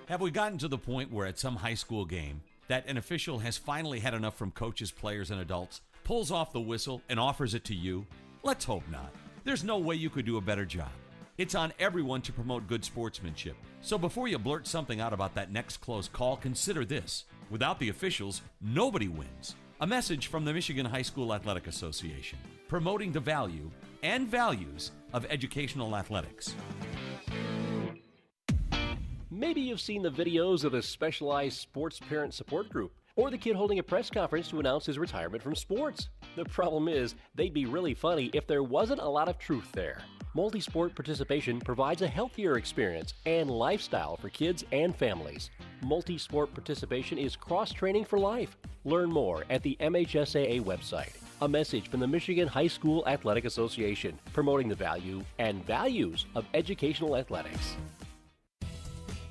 Have we gotten to the point where at some high school game that an official has finally had enough from coaches, players, and adults, pulls off the whistle and offers it to you? Let's hope not. There's no way you could do a better job. It's on everyone to promote good sportsmanship. So before you blurt something out about that next close call, consider this. Without the officials, nobody wins. A message from the Michigan High School Athletic Association, promoting the value and values of educational athletics. Maybe you've seen the videos of the specialized sports parent support group, or the kid holding a press conference to announce his retirement from sports. The problem is, they'd be really funny if there wasn't a lot of truth there. Multi-sport participation provides a healthier experience and lifestyle for kids and families. Multi-sport participation is cross-training for life. Learn more at the MHSAA website. A message from the Michigan High School Athletic Association, promoting the value and values of educational athletics.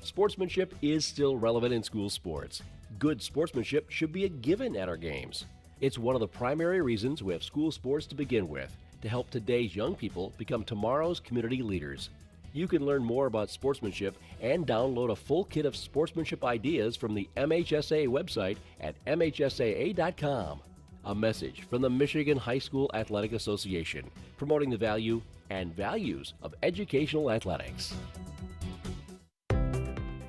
Sportsmanship is still relevant in school sports. Good sportsmanship should be a given at our games. It's one of the primary reasons we have school sports to begin with, to help today's young people become tomorrow's community leaders. You can learn more about sportsmanship and download a full kit of sportsmanship ideas from the MHSAA website at MHSAA.com. A message from the Michigan High School Athletic Association, promoting the value and values of educational athletics.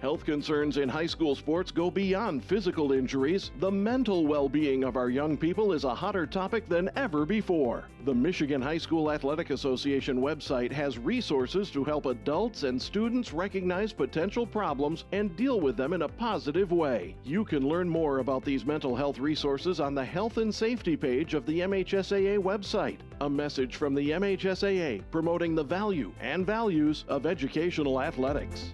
Health concerns in high school sports go beyond physical injuries. The mental well-being of our young people is a hotter topic than ever before. The Michigan High School Athletic Association website has resources to help adults and students recognize potential problems and deal with them in a positive way. You can learn more about these mental health resources on the Health and Safety page of the MHSAA website. A message from the MHSAA promoting the value and values of educational athletics.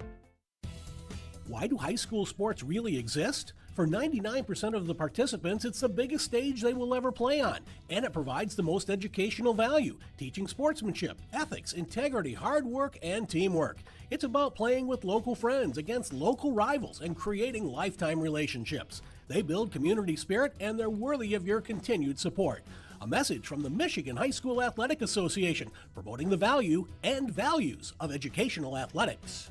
Why do high school sports really exist? For 99% of the participants, it's the biggest stage they will ever play on, and it provides the most educational value, teaching sportsmanship, ethics, integrity, hard work, and teamwork. It's about playing with local friends against local rivals and creating lifetime relationships. They build community spirit, and they're worthy of your continued support. A message from the Michigan High School Athletic Association, promoting the value and values of educational athletics.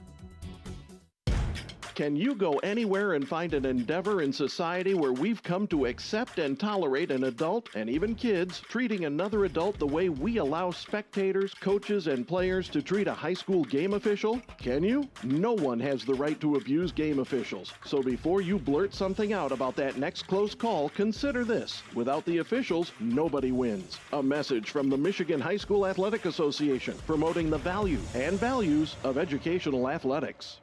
Can you go anywhere and find an endeavor in society where we've come to accept and tolerate an adult, and even kids, treating another adult the way we allow spectators, coaches, and players to treat a high school game official? Can you? No one has the right to abuse game officials. So before you blurt something out about that next close call, consider this. Without the officials, nobody wins. A message from the Michigan High School Athletic Association, promoting the value and values of educational athletics.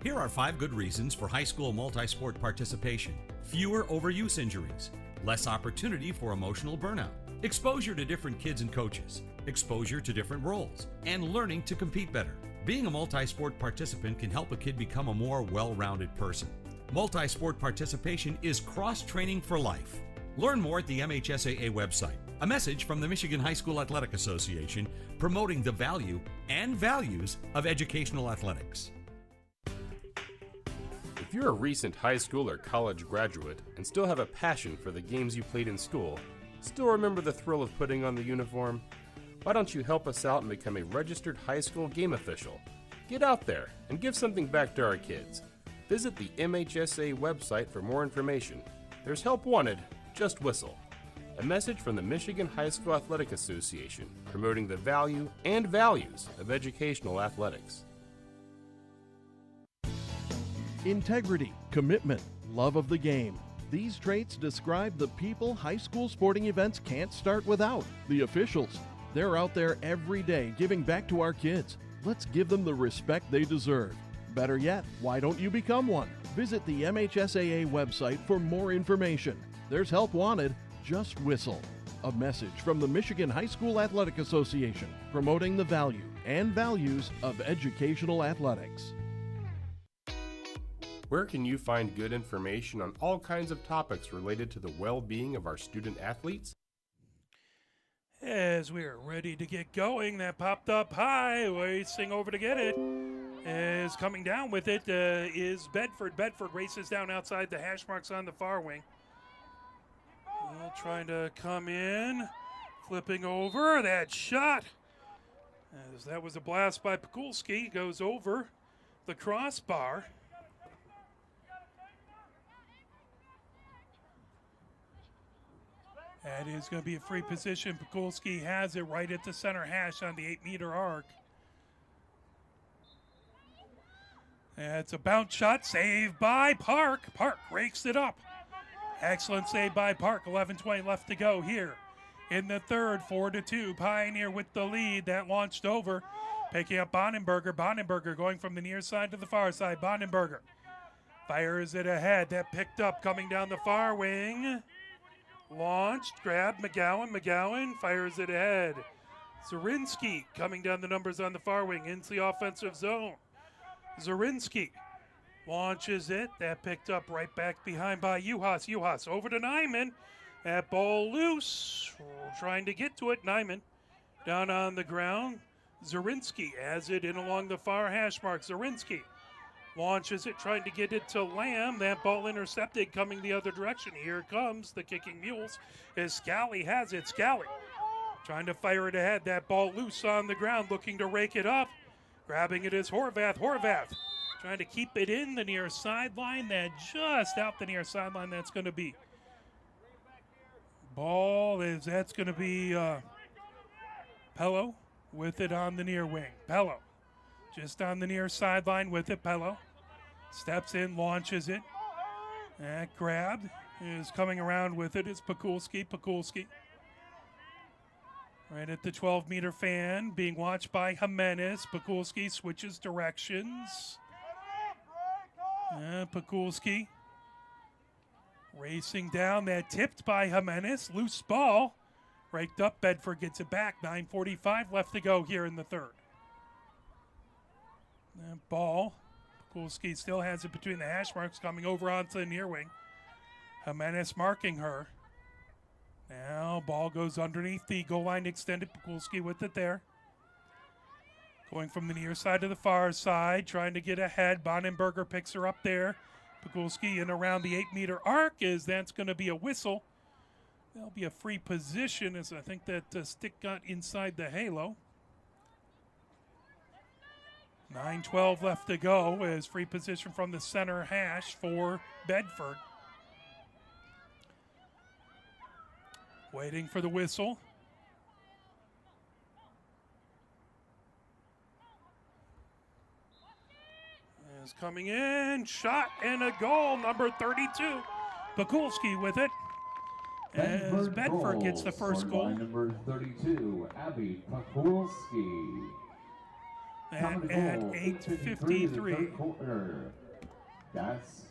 Here are 5 good reasons for high school multi-sport participation. Fewer overuse injuries, less opportunity for emotional burnout, exposure to different kids and coaches, exposure to different roles, and learning to compete better. Being a multi-sport participant can help a kid become a more well-rounded person. Multi-sport participation is cross-training for life. Learn more at the MHSAA website. A message from the Michigan High School Athletic Association, promoting the value and values of educational athletics. If you're a recent high school or college graduate and still have a passion for the games you played in school, still remember the thrill of putting on the uniform, why don't you help us out and become a registered high school game official? Get out there and give something back to our kids. Visit the MHSA website for more information. There's help wanted, just whistle. A message from the Michigan High School Athletic Association, promoting the value and values of educational athletics. Integrity, commitment, love of the game. These traits describe the people high school sporting events can't start without. The officials. They're out there every day giving back to our kids. Let's give them the respect they deserve. Better yet, why don't you become one? Visit the MHSAA website for more information. There's help wanted, just whistle. A message from the Michigan High School Athletic Association, promoting the value and values of educational athletics. Where can you find good information on all kinds of topics related to the well-being of our student athletes? As we're ready to get going, that popped up high, racing over to get it, is coming down with it, is Bedford. Bedford races down outside the hash marks on the far wing. Trying to come in, flipping over, that shot, as that was a blast by Pekulski, goes over the crossbar. That is going to be a free position. Pekulski has it right at the center hash on the 8-meter arc. It's a bounce shot, saved by Park. Park rakes it up. Excellent save by Park. 11:20 left to go here in the third. 4-2. Pioneer with the lead. That launched over. Picking up Bonenberger. Bonenberger going from the near side to the far side. Bonenberger fires it ahead. That picked up coming down the far wing. Launched, grabbed, McGowan fires it ahead. Zorinsky coming down the numbers on the far wing into the offensive zone. Zorinsky launches it. That picked up right back behind by Juhas. Juhas over to Nyman. That ball loose. Trying to get to it. Nyman down on the ground. Zorinsky has it in along the far hash mark. Zorinsky launches it, trying to get it to Lamb. That ball intercepted, coming the other direction. Here comes the kicking mules as Scally has it. Scally trying to fire it ahead. That ball loose on the ground, looking to rake it up. Grabbing it is Horvath. Horvath trying to keep it in the near sideline. That just out the near sideline. That's going to be Ball that's going to be Pello with it on the near wing. Pello just on the near sideline with it. Pello steps in, launches it. That grab is coming around with it. It's Pakulski. Pakulski right at the 12-meter fan, being watched by Jimenez. Pakulski switches directions. Pakulski racing down. That tipped by Jimenez. Loose ball. Raked up. Bedford gets it back. 9:45 left to go here in the third. That ball. Pakulski still has it between the hash marks, coming over onto the near wing. Jimenez marking her. Now ball goes underneath the goal line extended. Pakulski with it there. Going from the near side to the far side, trying to get ahead. Bonenberger picks her up there. Pakulski in around the 8-meter arc, as that's going to be a whistle. That'll be a free position, as I think that stick got inside the halo. 9:12 left to go, as free position from the center hash for Bedford. Waiting for the whistle. Is coming in, shot and a goal, number 32. Pakulski with it. As Bedford gets the first goal. Number 32, Abby Pakulski. And at 8:53. That's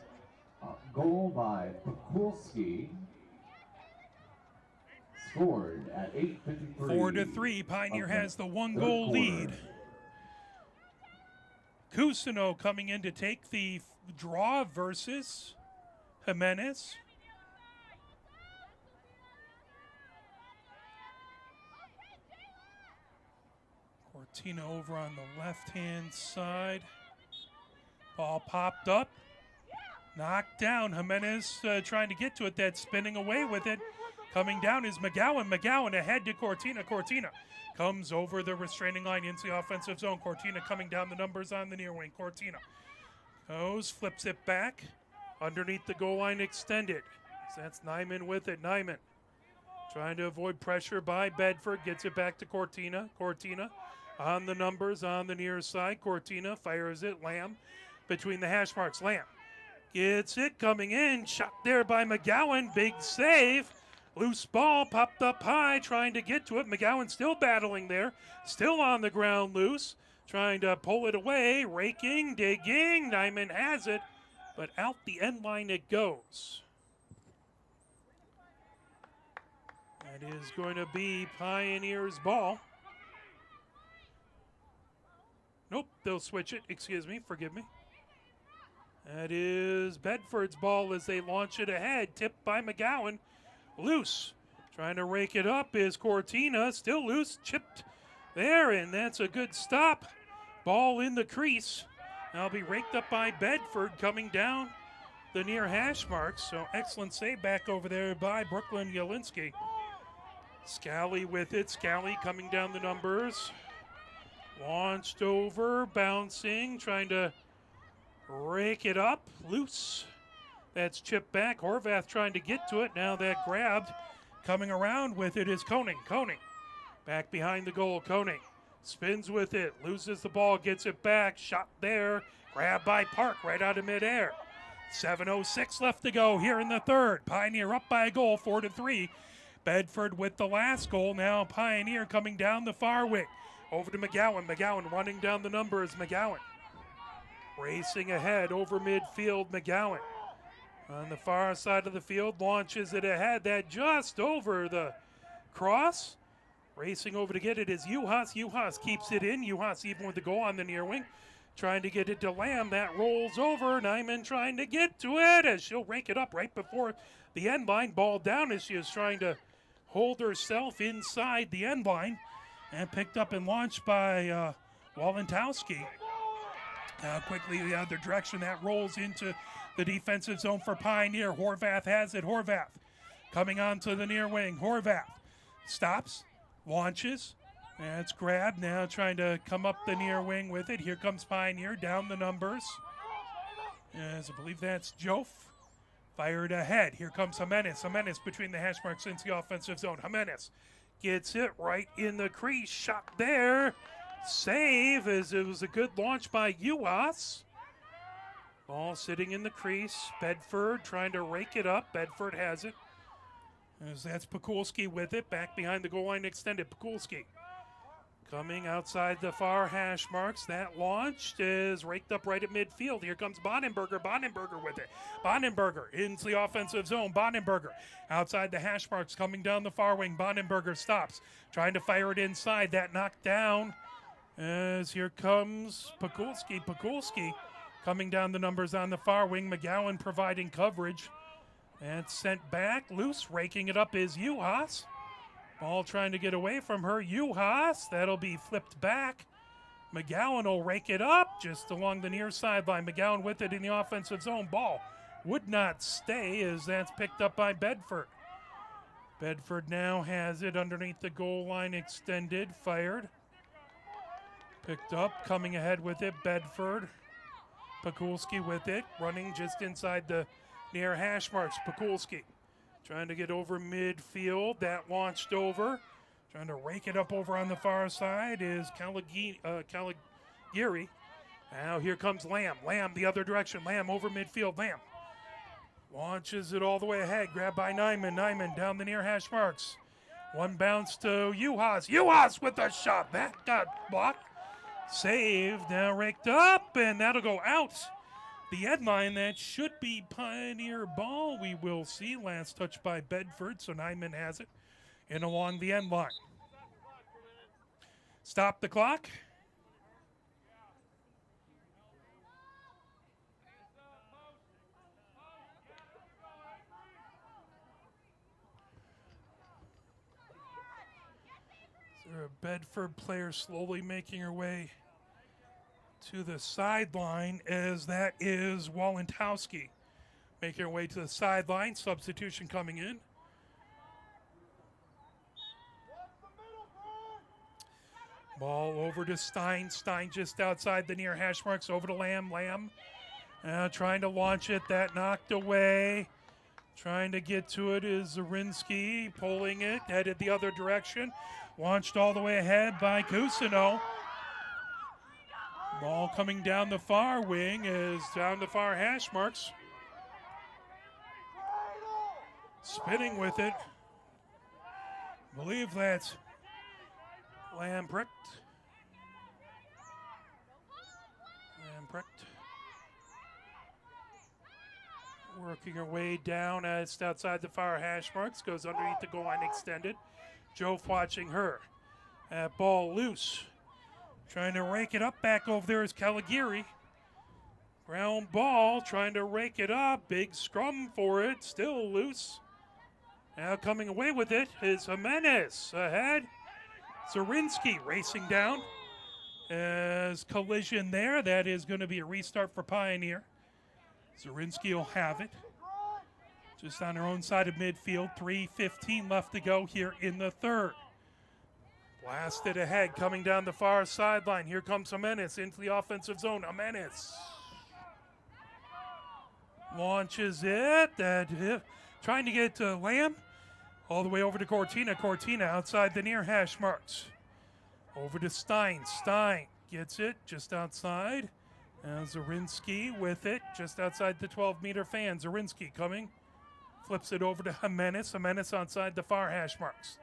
a goal by Pakulski. Scored at 8:53. 4-3. Pioneer has the one-goal lead. Cousineau coming in to take the draw versus Jimenez. Cortina over on the left-hand side. Ball popped up. Knocked down. Jimenez trying to get to it. That's spinning away with it. Coming down is McGowan. McGowan ahead to Cortina. Cortina comes over the restraining line into the offensive zone. Cortina coming down the numbers on the near wing. Cortina goes, flips it back. Underneath the goal line extended. So that's Nyman with it. Nyman trying to avoid pressure by Bedford. Gets it back to Cortina. Cortina on the numbers on the near side. Cortina fires it. Lamb between the hash marks. Lamb gets it, coming in. Shot there by McGowan. Big save. Loose ball popped up high, trying to get to it. McGowan still battling there. Still on the ground loose. Trying to pull it away. Raking, digging. Nyman has it. But out the end line it goes. That is going to be Pioneers' ball. Nope, they'll switch it. Excuse me, forgive me. That is Bedford's ball as they launch it ahead. Tipped by McGowan. Loose. Trying to rake it up is Cortina. Still loose. Chipped there, and that's a good stop. Ball in the crease. Now be raked up by Bedford coming down the near hash marks. So excellent save back over there by Brooklyn Jelinski. Scally with it. Scally coming down the numbers. Launched over, bouncing, trying to rake it up. Loose. That's chipped back. Horvath trying to get to it. Now that grabbed. Coming around with it is Koning. Koning back behind the goal. Koning spins with it. Loses the ball. Gets it back. Shot there. Grabbed by Park right out of midair. 7:06 left to go here in the third. Pioneer up by a goal, 4-3. Bedford with the last goal. Now Pioneer coming down the far wing. Over to McGowan. McGowan running down the numbers. McGowan racing ahead over midfield. McGowan on the far side of the field, launches it ahead. That just over the cross. Racing over to get it is Juhas. Juhas keeps it in. Juhas even with the goal on the near wing. Trying to get it to Lamb. That rolls over. Nyman trying to get to it as she'll rake it up right before the end line. Ball down as she is trying to hold herself inside the end line. And picked up and launched by Walentowski. Now quickly the other direction. That rolls into the defensive zone for Pioneer. Horvath has it. Horvath coming onto the near wing. Horvath stops, launches. That's grabbed. Now trying to come up the near wing with it. Here comes Pioneer down the numbers. As I believe that's Joff Fired ahead. Here comes Jimenez. Jimenez between the hash marks into the offensive zone. Jimenez gets it right in the crease. Shot there. Save as it was a good launch by Uas. Ball sitting in the crease. Bedford trying to rake it up. Bedford has it. As that's Pekulski with it. Back behind the goal line extended. Pekulski coming outside the far hash marks. That launched is raked up right at midfield. Here comes Bonenberger. Bonenberger with it. Bonenberger into the offensive zone. Bonenberger outside the hash marks coming down the far wing. Bonenberger stops. Trying to fire it inside. That knocked down as here comes Pekulski. Pekulski coming down the numbers on the far wing. McGowan providing coverage. And sent back. Loose raking it up is Uhas. Ball trying to get away from her. Uhas. That'll be flipped back. McGowan will rake it up just along the near sideline. McGowan with it in the offensive zone. Ball would not stay as that's picked up by Bedford. Bedford now has it underneath the goal line extended. Fired. Picked up. Coming ahead with it. Bedford. Pekulski with it. Running just inside the near hash marks. Pekulski trying to get over midfield. That launched over. Trying to rake it up over on the far side is Caligari. Now here comes Lamb. Lamb the other direction. Lamb over midfield. Lamb launches it all the way ahead. Grabbed by Nyman. Nyman down the near hash marks. One bounce to Uhas. Uhas with a shot. That got blocked. Saved. Now raked up, and that'll go out. The end line, that should be Pioneer ball. We will see. Last touch by Bedford, so Nyman has it. And along the end line. Stop the clock. Is there a Bedford player slowly making her way to the sideline, as that is Walentowski making her way to the sideline. Substitution coming in. Ball over to Stein. Stein just outside the near hash marks. Over to Lamb. Lamb trying to launch it. That knocked away. Trying to get to it is Zarinsky. Pulling it. Headed the other direction. Launched all the way ahead by Cousineau. Ball coming down the far wing is down the far hash marks. Spinning with it. I believe that's Lamprecht. Working her way down as outside the far hash marks. Goes underneath the goal line extended. Joe watching her. That ball loose. Trying to rake it up. Back over there is Caligari. Ground ball. Trying to rake it up. Big scrum for it. Still loose. Now coming away with it is Jimenez. Ahead. Zarinsky racing down. As collision there. That is going to be a restart for Pioneer. Zarinsky will have it. Just on her own side of midfield. 3:15 left to go here in the third. Blasted ahead, coming down the far sideline. Here comes Jimenez into the offensive zone. Jimenez launches it. Trying to get to Lamb. All the way over to Cortina. Cortina outside the near hash marks. Over to Stein. Stein gets it just outside. And Zarinsky with it just outside the 12-meter fan. Zarinsky coming. Flips it over to Jimenez. Jimenez outside the far hash marks.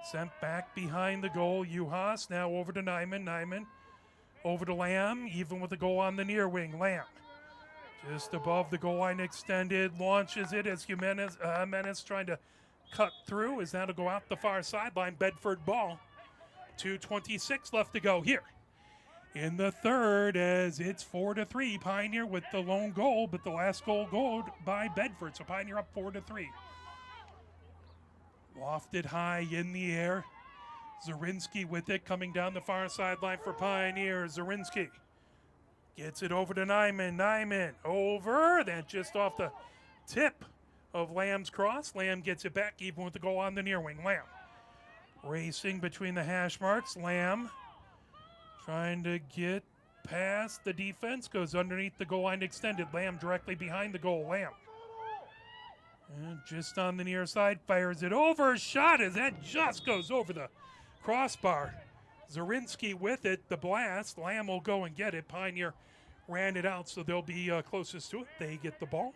Sent back behind the goal. Uhas now over to Nyman. Nyman over to Lamb, even with the goal on the near wing. Lamb just above the goal line extended. Launches it as Jimenez trying to cut through. Is now to go out the far sideline. Bedford ball. 2:26 left to go here in the third, as it's 4-3. Pioneer with the lone goal, but the last goal by Bedford. So Pioneer up 4-3. Lofted high in the air. Zarinsky with it, coming down the far sideline for Pioneer. Zarinsky gets it over to Nyman. Nyman over. That just off the tip of Lamb's cross. Lamb gets it back, even with the goal on the near wing. Lamb racing between the hash marks. Lamb trying to get past the defense. Goes underneath the goal line extended. Lamb directly behind the goal. Lamb And just on the near side, fires it over. Shot as that just goes over the crossbar. Zarinsky with it, the blast. Lamb will go and get it. Pioneer ran it out, so they'll be closest to it. They get the ball.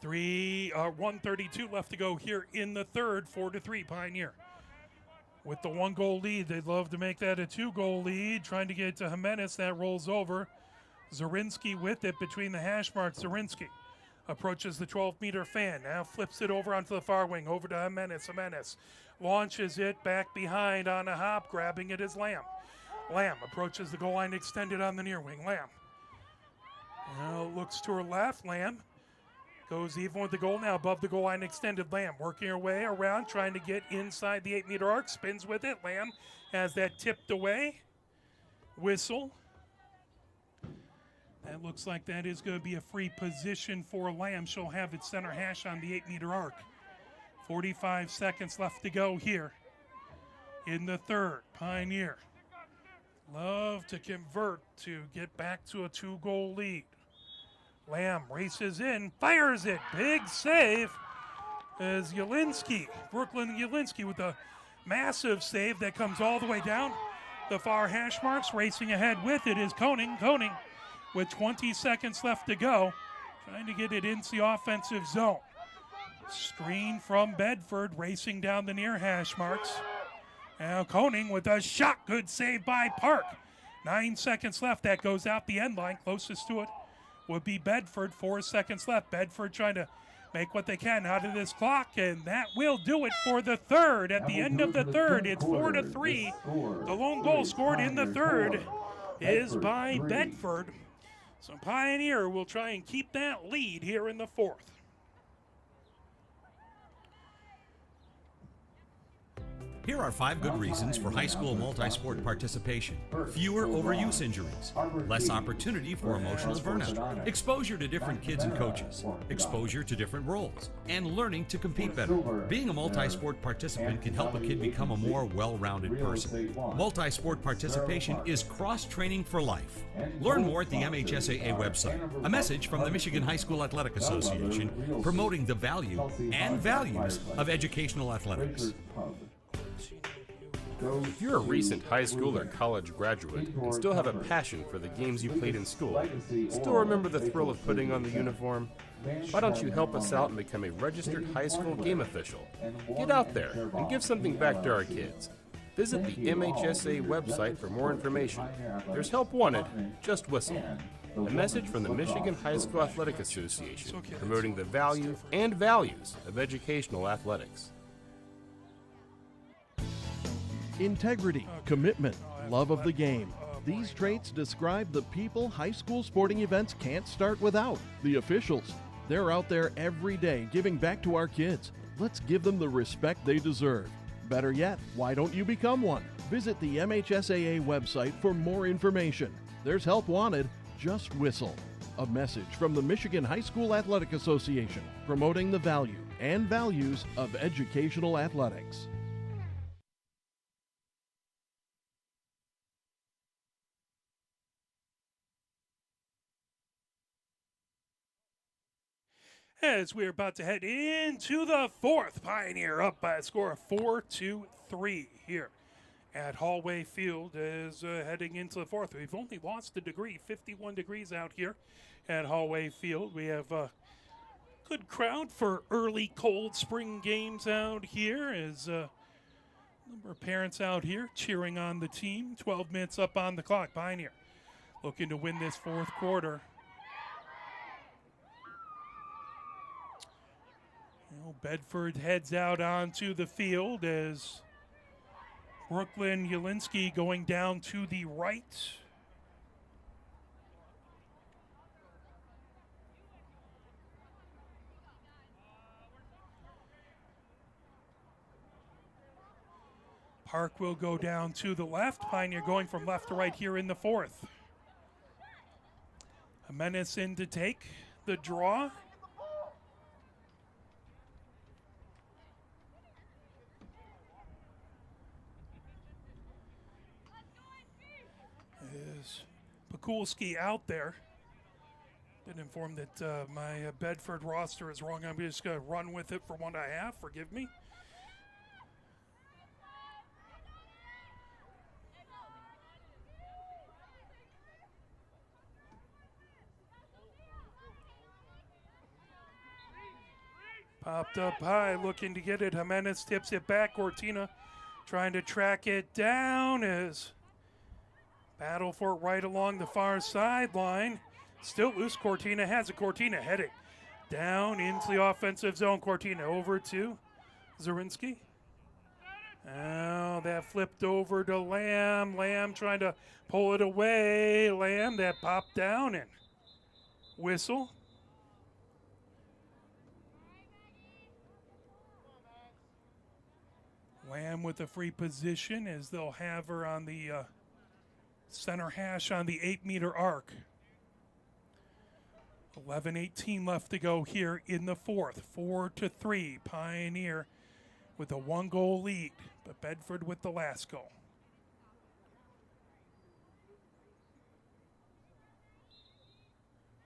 1:32 left to go here in the third. 4-3 Pioneer. With the 1-goal lead, they'd love to make that a 2-goal lead. Trying to get to Jimenez, that rolls over. Zarinsky with it between the hash marks. Zarinsky approaches the 12-meter fan. Now flips it over onto the far wing, over to Jimenez. Jimenez launches it back behind on a hop. Grabbing it is Lamb. Lamb approaches the goal line extended on the near wing. Lamb now looks to her left. Lamb goes even with the goal now, above the goal line extended. Lamb working her way around, trying to get inside the 8-meter arc. Spins with it. Lamb has that tipped away. Whistle. That looks like that is going to be a free position for Lamb. She'll have it center hash on the 8-meter arc. 45 seconds left to go here in the third. Pioneer love to convert to get back to a 2-goal lead. Lamb races in, fires it. Big save as Jelinski, Brooklyn Jelinski with a massive save that comes all the way down the far hash marks. Racing ahead with it is Koning. Koning with 20 seconds left to go, trying to get it into the offensive zone. Screen from Bedford, racing down the near hash marks. Now Koning with a shot, good save by Park. 9 seconds left, that goes out the end line. Closest to it would be Bedford, 4 seconds left. Bedford trying to make what they can out of this clock, and that will do it for the third. At the end of the third, it's 4-3. The lone goal scored in the third is by Bedford. So Pioneer will try and keep that lead here in the fourth. Here are 5 good reasons for high school multi-sport participation. Fewer overuse injuries, less opportunity for emotional burnout, exposure to different kids and coaches, exposure to different roles, and learning to compete better. Being a multi-sport participant can help a kid become a more well-rounded person. Multi-sport participation is cross-training for life. Learn more at the MHSAA website. A message from the Michigan High School Athletic Association promoting the value and values of educational athletics. If you're a recent high school or college graduate and still have a passion for the games you played in school, still remember the thrill of putting on the uniform, why don't you help us out and become a registered high school game official? Get out there and give something back to our kids. Visit the MHSA website for more information. There's help wanted, just whistle. A message from the Michigan High School Athletic Association promoting the value and values of educational athletics. Integrity, commitment, love of the game. These traits describe the people high school sporting events can't start without. The officials. They're out there every day giving back to our kids. Let's give them the respect they deserve. Better yet, why don't you become one? Visit the MHSAA website for more information. There's help wanted, just whistle. A message from the Michigan High School Athletic Association promoting the value and values of educational athletics. As we're about to head into the fourth, Pioneer up by a score of 4-3 here at Hallway Field as heading into the fourth. We've only lost a degree, 51 degrees out here at Hallway Field. We have a good crowd for early cold spring games out here as a number of parents out here cheering on the team. 12 minutes up on the clock. Pioneer looking to win this fourth quarter. Bedford heads out onto the field as Brooklyn Jelinski going down to the right. Park will go down to the left. Pioneer going from left to right here in the fourth. Jimenez in to take the draw. Is Pekulski out there. Been informed that my Bedford roster is wrong. I'm just going to run with it for one and a half. Forgive me. Popped up high, looking to get it. Jimenez tips it back. Cortina trying to track it down as battle for it right along the far sideline. Still loose. Cortina has it. Cortina heading down into the offensive zone. Cortina over to Zarinsky. Now that flipped over to Lamb. Lamb trying to pull it away. Lamb that popped down and whistle. Lamb with a free position as they'll have her on the center hash on the 8-meter arc. 11:18 left to go here in the fourth. 4-3. Pioneer with a 1-goal lead, but Bedford with the last goal.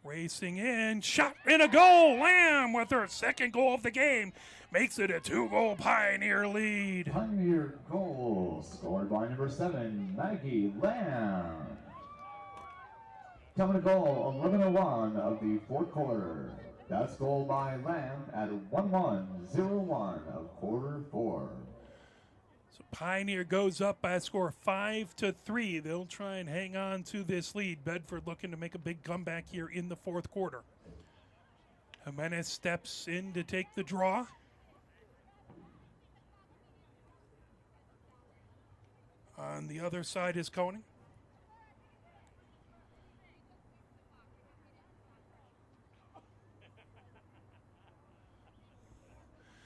Racing in, shot and a goal. Lamb with her second goal of the game makes it a 2-goal Pioneer lead. Pioneer goal scored by number 7, Maggie Lamb. Coming to goal, 11:01 of the fourth quarter. That's goal by Lamb at 1-1-0-1 of quarter 4. So Pioneer goes up by a score of 5-3. They'll try and hang on to this lead. Bedford looking to make a big comeback here in the fourth quarter. Jimenez steps in to take the draw. On the other side is Koenig.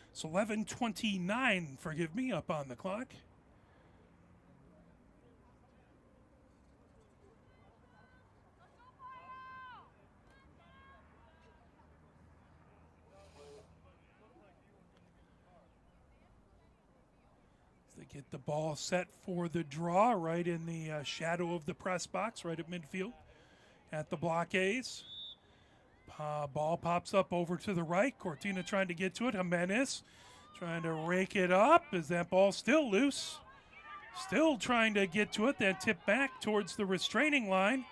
It's 11:29, forgive me, up on the clock. As they get the ball set for the draw right in the shadow of the press box, right at midfield at the blockades. Ball pops up over to the right. Cortina trying to get to it. Jimenez trying to rake it up. Is that ball still loose? Still trying to get to it. That tip back towards the restraining line.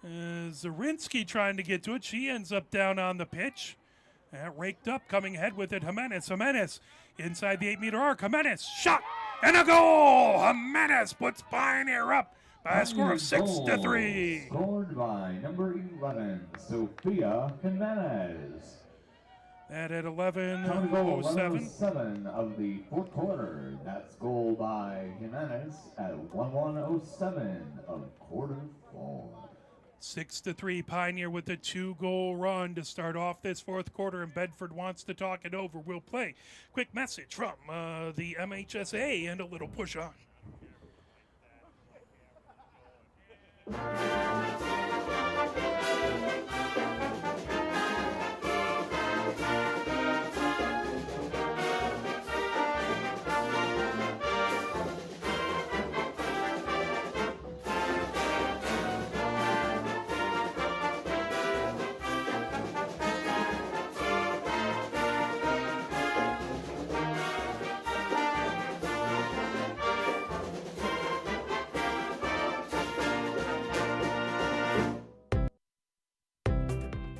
Zarinsky trying to get to it. She ends up down on the pitch. That raked up, coming ahead with it. Jimenez inside the 8-meter arc. Jimenez shot and a goal. Jimenez puts Pioneer up by a score of 6-3. Scored by number 11, Sophia Jimenez. That at Goal 11:07. 11:07 of the fourth quarter. That's goal by Jimenez at 11:07 of quarter 4. 6-3. Pioneer with a 2-goal run to start off this fourth quarter, and Bedford wants to talk it over. We'll play. Quick message from the MHSA and a little push on.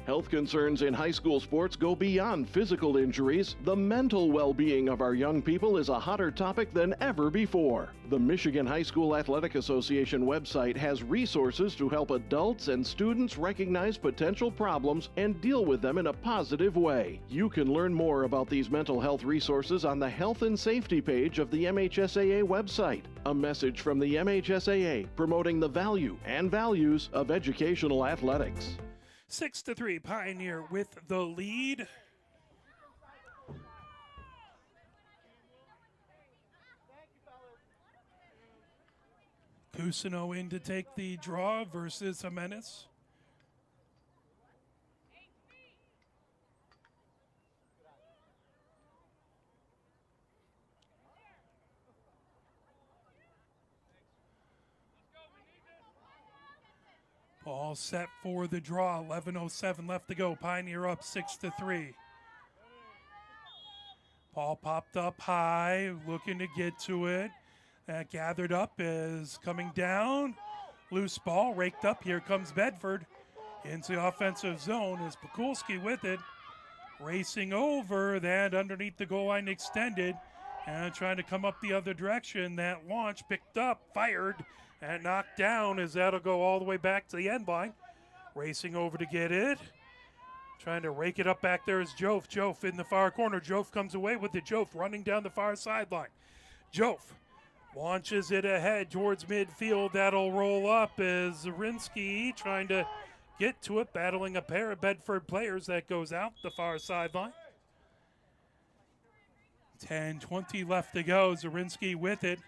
Health concerns in high school sports go beyond physical injuries. The mental well-being of our young people is a hotter topic than ever before. The Michigan High School Athletic Association website has resources to help adults and students recognize potential problems and deal with them in a positive way. You can learn more about these mental health resources on the Health and Safety page of the MHSAA website. A message from the MHSAA promoting the value and values of educational athletics. 6-3. Pioneer with the lead. Cusino in to take the draw versus Jimenez. Ball set for the draw. 11:07 left to go. Pioneer up 6-3. Ball popped up high, looking to get to it. Gathered up is coming down. Loose ball raked up. Here comes Bedford into the offensive zone. Is Pakulski with it. Racing over that underneath the goal line extended and trying to come up the other direction. That launch picked up, fired, and knocked down as that'll go all the way back to the end line. Racing over to get it. Trying to rake it up back there is Jof. Jof in the far corner. Jof comes away with it. Jof running down the far sideline. Jof launches it ahead towards midfield. That'll roll up as Zarinsky trying to get to it, battling a pair of Bedford players. That goes out the far sideline. 10:20 left to go. Zarinsky with it.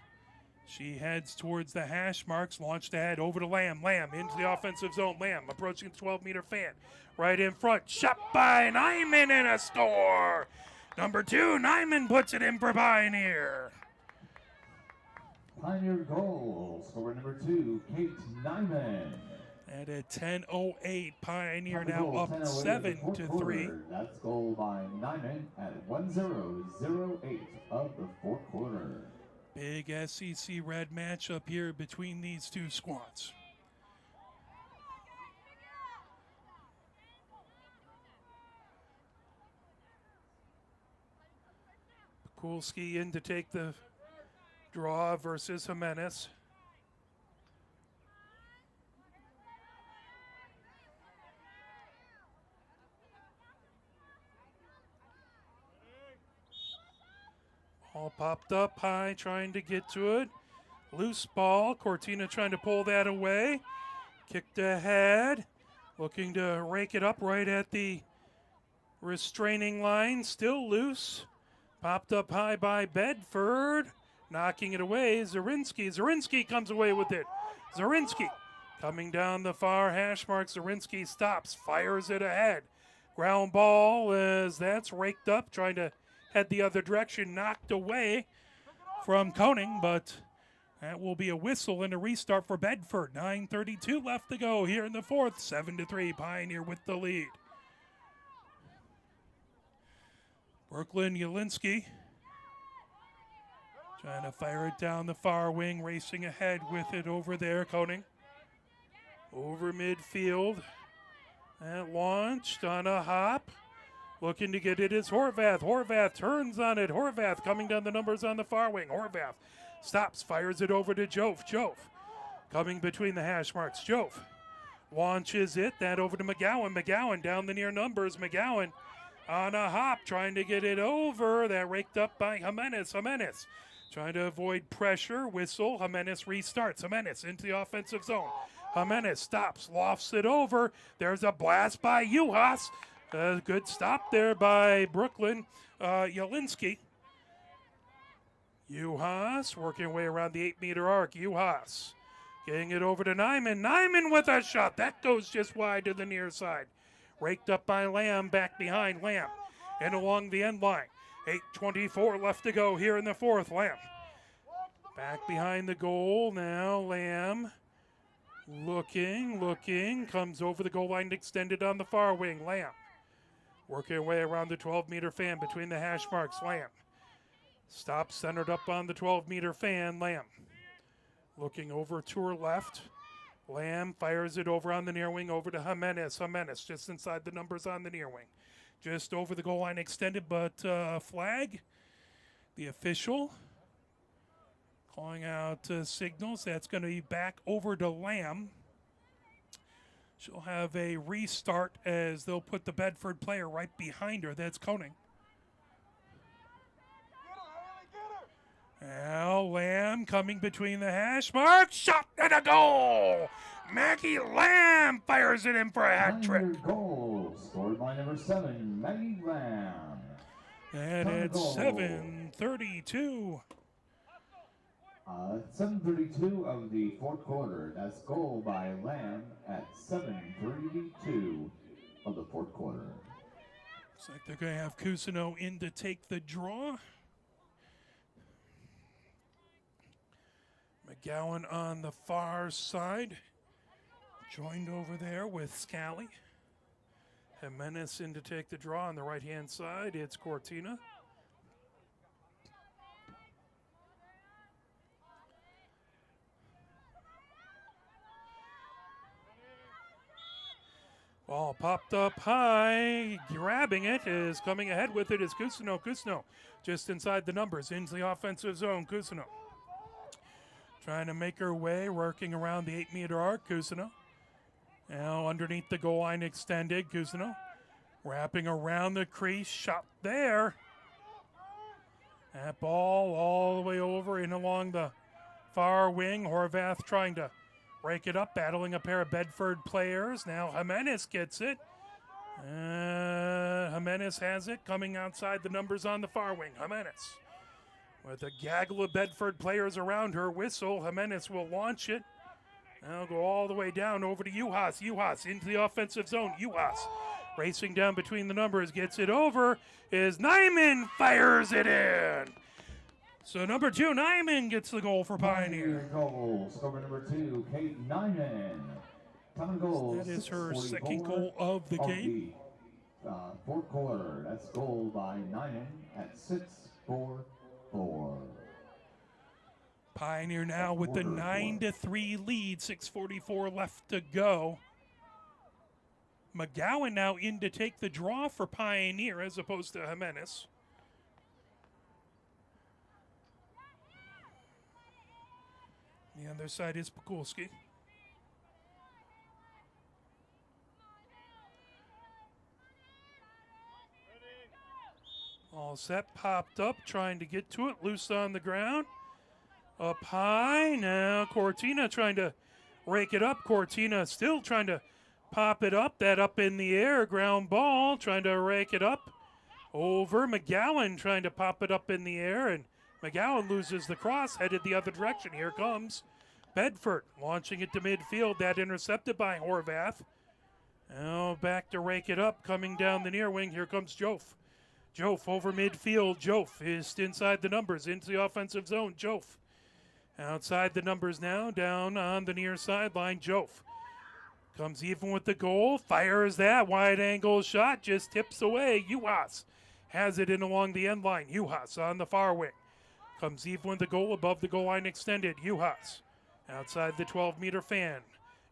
She heads towards the hash marks, launched ahead over to Lamb. Lamb into the offensive zone. Lamb approaching the 12-meter fan. Right in front. Shot by Nyman and a score. Number 2, Nyman puts it in for Pioneer. Pioneer goal, scorer number 2, Kate Nyman. And at 10:08, Pioneer Top now goal, up 10:08 in the fourth 7-3. quarter. That's goal by Nyman at 1:008 of the fourth quarter. Big SEC red matchup here between these two squads. Kulski in to take the draw versus Jimenez. Ball popped up high, trying to get to it. Loose ball. Cortina trying to pull that away. Kicked ahead. Looking to rake it up right at the restraining line. Still loose. Popped up high by Bedford. Knocking it away. Zarinsky. Zarinsky comes away with it. Zarinsky coming down the far hash mark. Zarinsky stops. Fires it ahead. Ground ball as that's raked up. Trying to head the other direction, knocked away from Koning, but that will be a whistle and a restart for Bedford. 9:32 left to go here in the fourth. 7-3, Pioneer with the lead. Brooklyn Jelinski trying to fire it down the far wing, racing ahead with it over there. Koning over midfield. That launched on a hop. Looking to get it is Horvath. Horvath turns on it. Horvath coming down the numbers on the far wing. Horvath stops, fires it over to Jof. Jof coming between the hash marks. Jof launches it. That over to McGowan. McGowan down the near numbers. McGowan on a hop trying to get it over. That raked up by Jimenez. Jimenez trying to avoid pressure. Whistle. Jimenez restarts. Jimenez into the offensive zone. Jimenez stops, lofts it over. There's a blast by Juhas. A good stop there by Brooklyn Jelinski. Juhas working way around the 8-meter arc. Juhas getting it over to Nyman. Nyman with a shot. That goes just wide to the near side. Raked up by Lamb, back behind Lamb. And along the end line. 8:24 left to go here in the fourth. Lamb back behind the goal. Now Lamb looking. Comes over the goal line extended on the far wing. Lamb working away around the 12-meter fan between the hash marks. Lamb stops centered up on the 12-meter fan. Lamb looking over to her left. Lamb fires it over on the near wing over to Jimenez. Jimenez just inside the numbers on the near wing. Just over the goal line extended, but flag. The official calling out signals. That's going to be back over to Lamb. She'll have a restart as they'll put the Bedford player right behind her. That's Koning. Now Lamb coming between the hash marks. Shot and a goal! Maggie Lamb fires it in for a hat trick. Goal scored by number 7, Maggie Lamb. And it's 7:32. 7:32 of the fourth quarter. That's goal by Lamb at 7:32 of the fourth quarter. Looks like they're going to have Cousineau in to take the draw. McGowan on the far side. Joined over there with Scally. Jimenez in to take the draw on the right-hand side. It's Cortina. Ball popped up high. Grabbing it is coming ahead with it is Cousineau. Cousineau just inside the numbers into the offensive zone. Cousineau trying to make her way, working around the 8-meter arc. Cousineau now underneath the goal line extended. Cousineau wrapping around the crease. Shot there. That ball all the way over and along the far wing. Horvath trying to break it up, battling a pair of Bedford players. Now Jimenez gets it. Jimenez has it, coming outside the numbers on the far wing. Jimenez with a gaggle of Bedford players around her. Whistle. Jimenez will launch it. Now go all the way down over to Juhas. Juhas into the offensive zone. Juhas racing down between the numbers, gets it over. Is Nyman, fires it in. So number 2, Nyman gets the goal for Pioneer. Goals. Over number 2, Kate Nyman. Common goals. That is her second goal of the game. Fourth quarter. That's goal by Nyman at 6-4-4. Pioneer now with the 9-3 lead. 6:44 left to go. McGowan now in to take the draw for Pioneer as opposed to Jimenez. The other side is Pekulski. All set, popped up, trying to get to it, loose on the ground. Up high, now Cortina trying to rake it up. Cortina still trying to pop it up, that up in the air, ground ball, trying to rake it up. Over, McGowan trying to pop it up in the air, and McGowan loses the cross, headed the other direction. Here comes Bedford, launching it to midfield. That intercepted by Horvath. Now back to rake it up, coming down the near wing. Here comes Jof. Jof over midfield. Jof is inside the numbers, into the offensive zone. Jof outside the numbers now, down on the near sideline. Jof comes even with the goal, fires that wide angle shot, just tips away. Juhas has it in along the end line. Juhas on the far wing. Comes even with the goal, above the goal line extended. Juhas outside the 12-meter fan.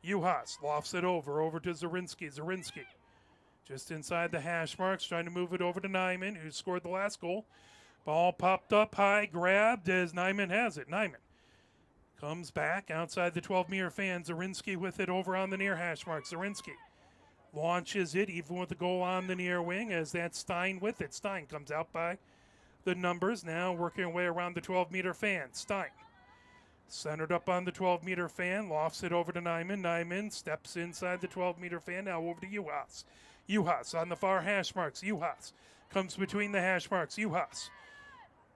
Juhas lofts it over to Zarinsky. Zarinsky just inside the hash marks, trying to move it over to Nyman, who scored the last goal. Ball popped up high, grabbed as Nyman has it. Nyman comes back outside the 12-meter fan. Zarinsky with it over on the near hash mark. Zarinsky launches it, even with the goal on the near wing, as that's Stein with it. Stein comes out by the numbers, now working away around the 12-meter fan. Stein centered up on the 12-meter fan, lofts it over to Nyman. Nyman steps inside the 12-meter fan, now over to Juhas. Juhas on the far hash marks. Juhas comes between the hash marks. Juhas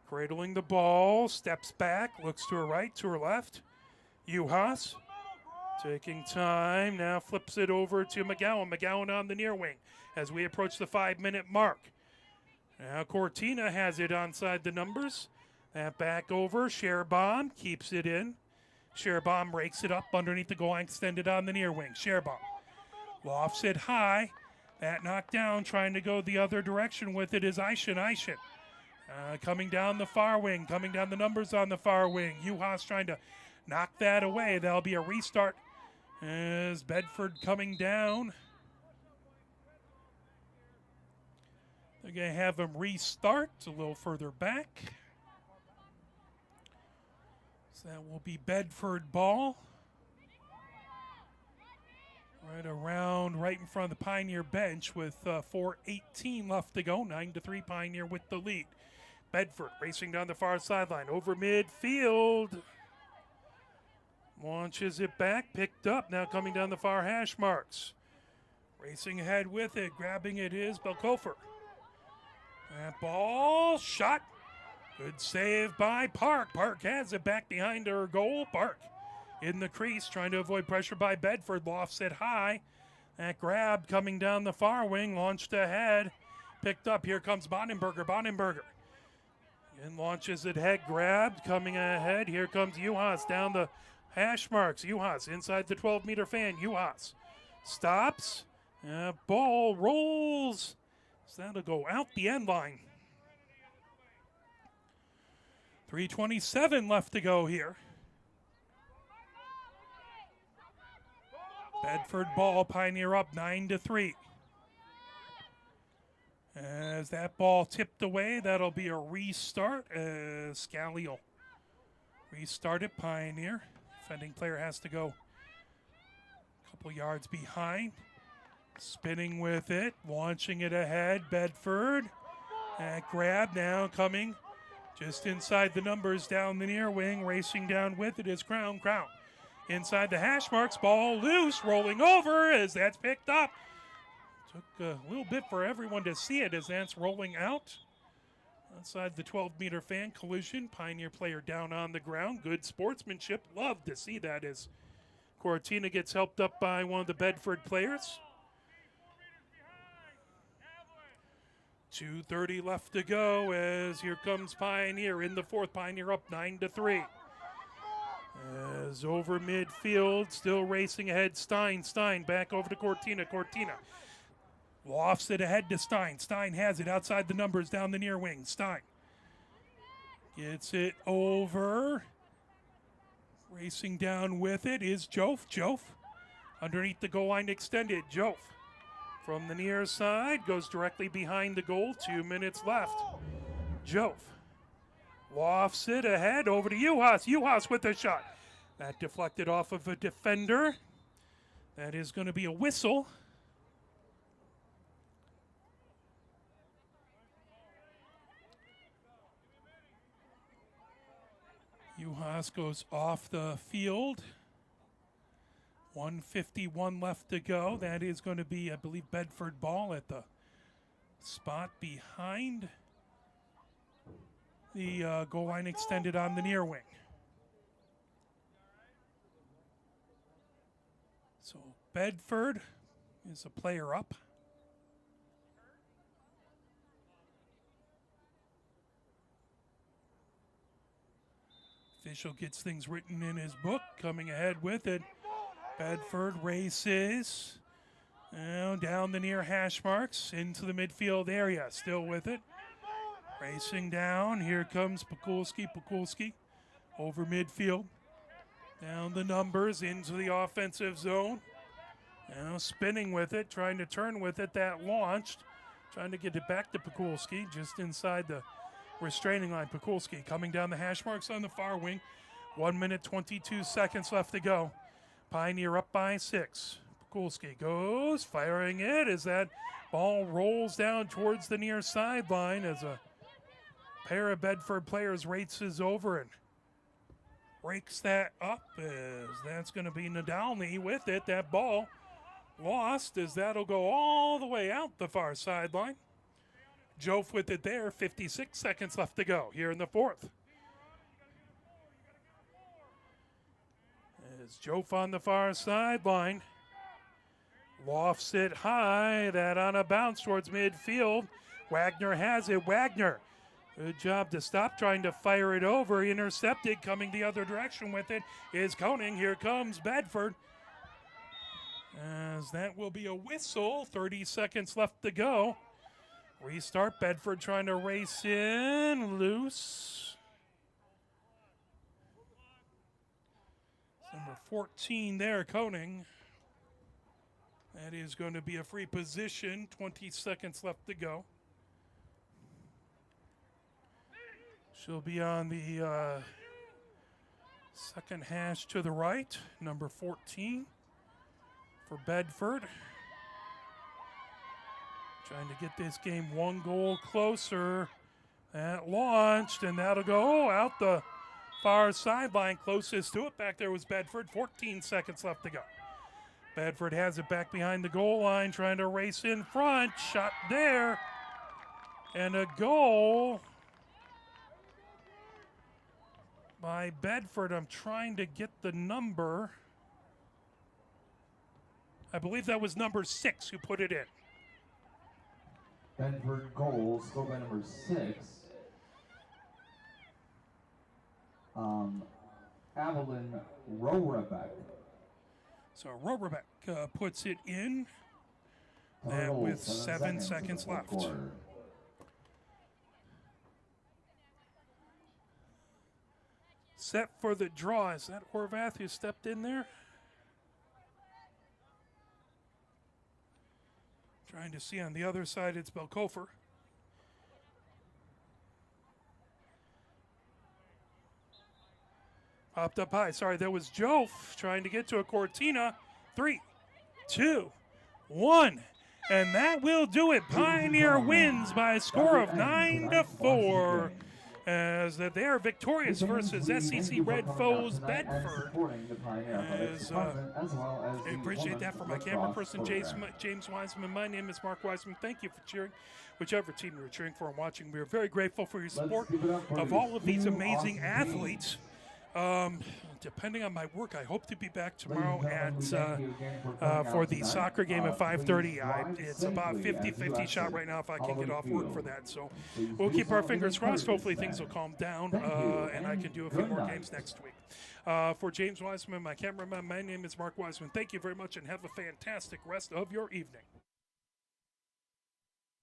cradling the ball, steps back, looks to her right, to her left. Juhas taking time, now flips it over to McGowan. McGowan on the near wing as we approach the 5-minute mark. Now Cortina has it onside the numbers. That back over, Scherbaum keeps it in. Scherbaum rakes it up underneath the goal line, extended on the near wing. Scherbaum lofts it high. That knocked down, trying to go the other direction with it is Eischen. Eischen coming down the far wing, coming down the numbers on the far wing. Juhas trying to knock that away. That'll be a restart as Bedford coming down. They're going to have him restart a little further back. So that will be Bedford ball. Right in front of the Pioneer bench with 4:18 left to go. 9-3 Pioneer with the lead. Bedford racing down the far sideline over midfield. Launches it back, picked up, now coming down the far hash marks. Racing ahead with it, grabbing it is Belkofer. That ball, shot. Good save by Park. Park has it back behind her goal. Park in the crease, trying to avoid pressure by Bedford. Lofts it high. That grab coming down the far wing, launched ahead. Picked up, here comes Bonenberger. Bonenberger and launches it ahead, grabbed, coming ahead. Here comes Juhas down the Hash marks. Juhas inside the 12-meter fan. Juhas stops. Ball rolls. So that'll go out the end line. 3:27 left to go here. Bedford ball, Pioneer up 9-3. As that ball tipped away, that'll be a restart. Scally will restart it. Pioneer. Defending player has to go a couple yards behind. Spinning with it, launching it ahead. Bedford. That grab now coming just inside the numbers down the near wing. Racing down with it is Crown. Crown inside the hash marks. Ball loose, rolling over as that's picked up. Took a little bit for everyone to see it as that's rolling out. Outside the 12-meter fan collision. Pioneer player down on the ground. Good sportsmanship. Love to see that as Cortina gets helped up by one of the Bedford players. 2:30 left to go as here comes Pioneer in the fourth. Pioneer up 9-3. As over midfield, still racing ahead. Stein back over to Cortina. Cortina lofts it ahead to Stein. Stein has it outside the numbers down the near wing. Stein gets it over. Racing down with it is Jof. Jof underneath the goal line extended. Jof from the near side goes directly behind the goal. 2 minutes left. Jof lofts it ahead over to Juhas. Juhas with the shot. That deflected off of a defender. That is going to be a whistle. Juhas goes off the field. 1:51 left to go. That is going to be, I believe, Bedford ball at the spot behind the goal line extended on the near wing. So Bedford is a player up. Official gets things written in his book, coming ahead with it. Bedford races down the near hash marks into the midfield area. Still with it. Racing down. Here comes Pekulski. Pekulski over midfield. Down the numbers into the offensive zone. Now spinning with it, trying to turn with it. That launched. Trying to get it back to Pekulski just inside the restraining line. Pekulski coming down the hash marks on the far wing. 1 minute, 22 seconds left to go. Pioneer up by 6. Pekulski goes, firing it as that ball rolls down towards the near sideline as a pair of Bedford players races over and breaks that up as that's going to be Nadalny with it. That ball lost as that'll go all the way out the far sideline. Jof with it there, 56 seconds left to go here in the fourth. As Jof on the far sideline, lofts it high, that on a bounce towards midfield. Wagner has it, Wagner. Good job to stop trying to fire it over. Intercepted, coming the other direction with it is Koning. Here comes Bedford. As that will be a whistle, 30 seconds left to go. Restart, Bedford trying to race in, loose. Number 14 there, Koning. That is going to be a free position, 20 seconds left to go. She'll be on the second hash to the right, number 14 for Bedford. Trying to get this game one goal closer. That launched, and that'll go out the far sideline. Closest to it back there was Bedford. 14 seconds left to go. Bedford has it back behind the goal line, trying to race in front. Shot there, and a goal by Bedford. I'm trying to get the number. I believe that was number 6 who put it in. Bedford goal, scored by number 6. Evelyn Rohrebeck. So Rohrebeck puts it in with 7 seconds left. Quarter. Set for the draw. Is that Horvath who stepped in there? Trying to see on the other side, it's Belkofer. Popped up high. Sorry, that was Joe trying to get to a Cortina. 3, 2, 1. And that will do it. Pioneer wins by a score of 9-4. As they are victorious versus SEC Red foes Bedford. I appreciate that from my camera person, James Wiseman. My name is Mark Wiseman. Thank you for cheering whichever team you're cheering for and watching. We are very grateful for your support of all of these amazing athletes. Depending on my work, I hope to be back tomorrow at for the soccer game at 5:30. It's about 50-50 shot right now if I can get off work for that. So we'll keep our fingers crossed. Hopefully things will calm down and I can do a few more games next week. For James Wiseman, my cameraman, my name is Mark Wiseman. Thank you very much and have a fantastic rest of your evening.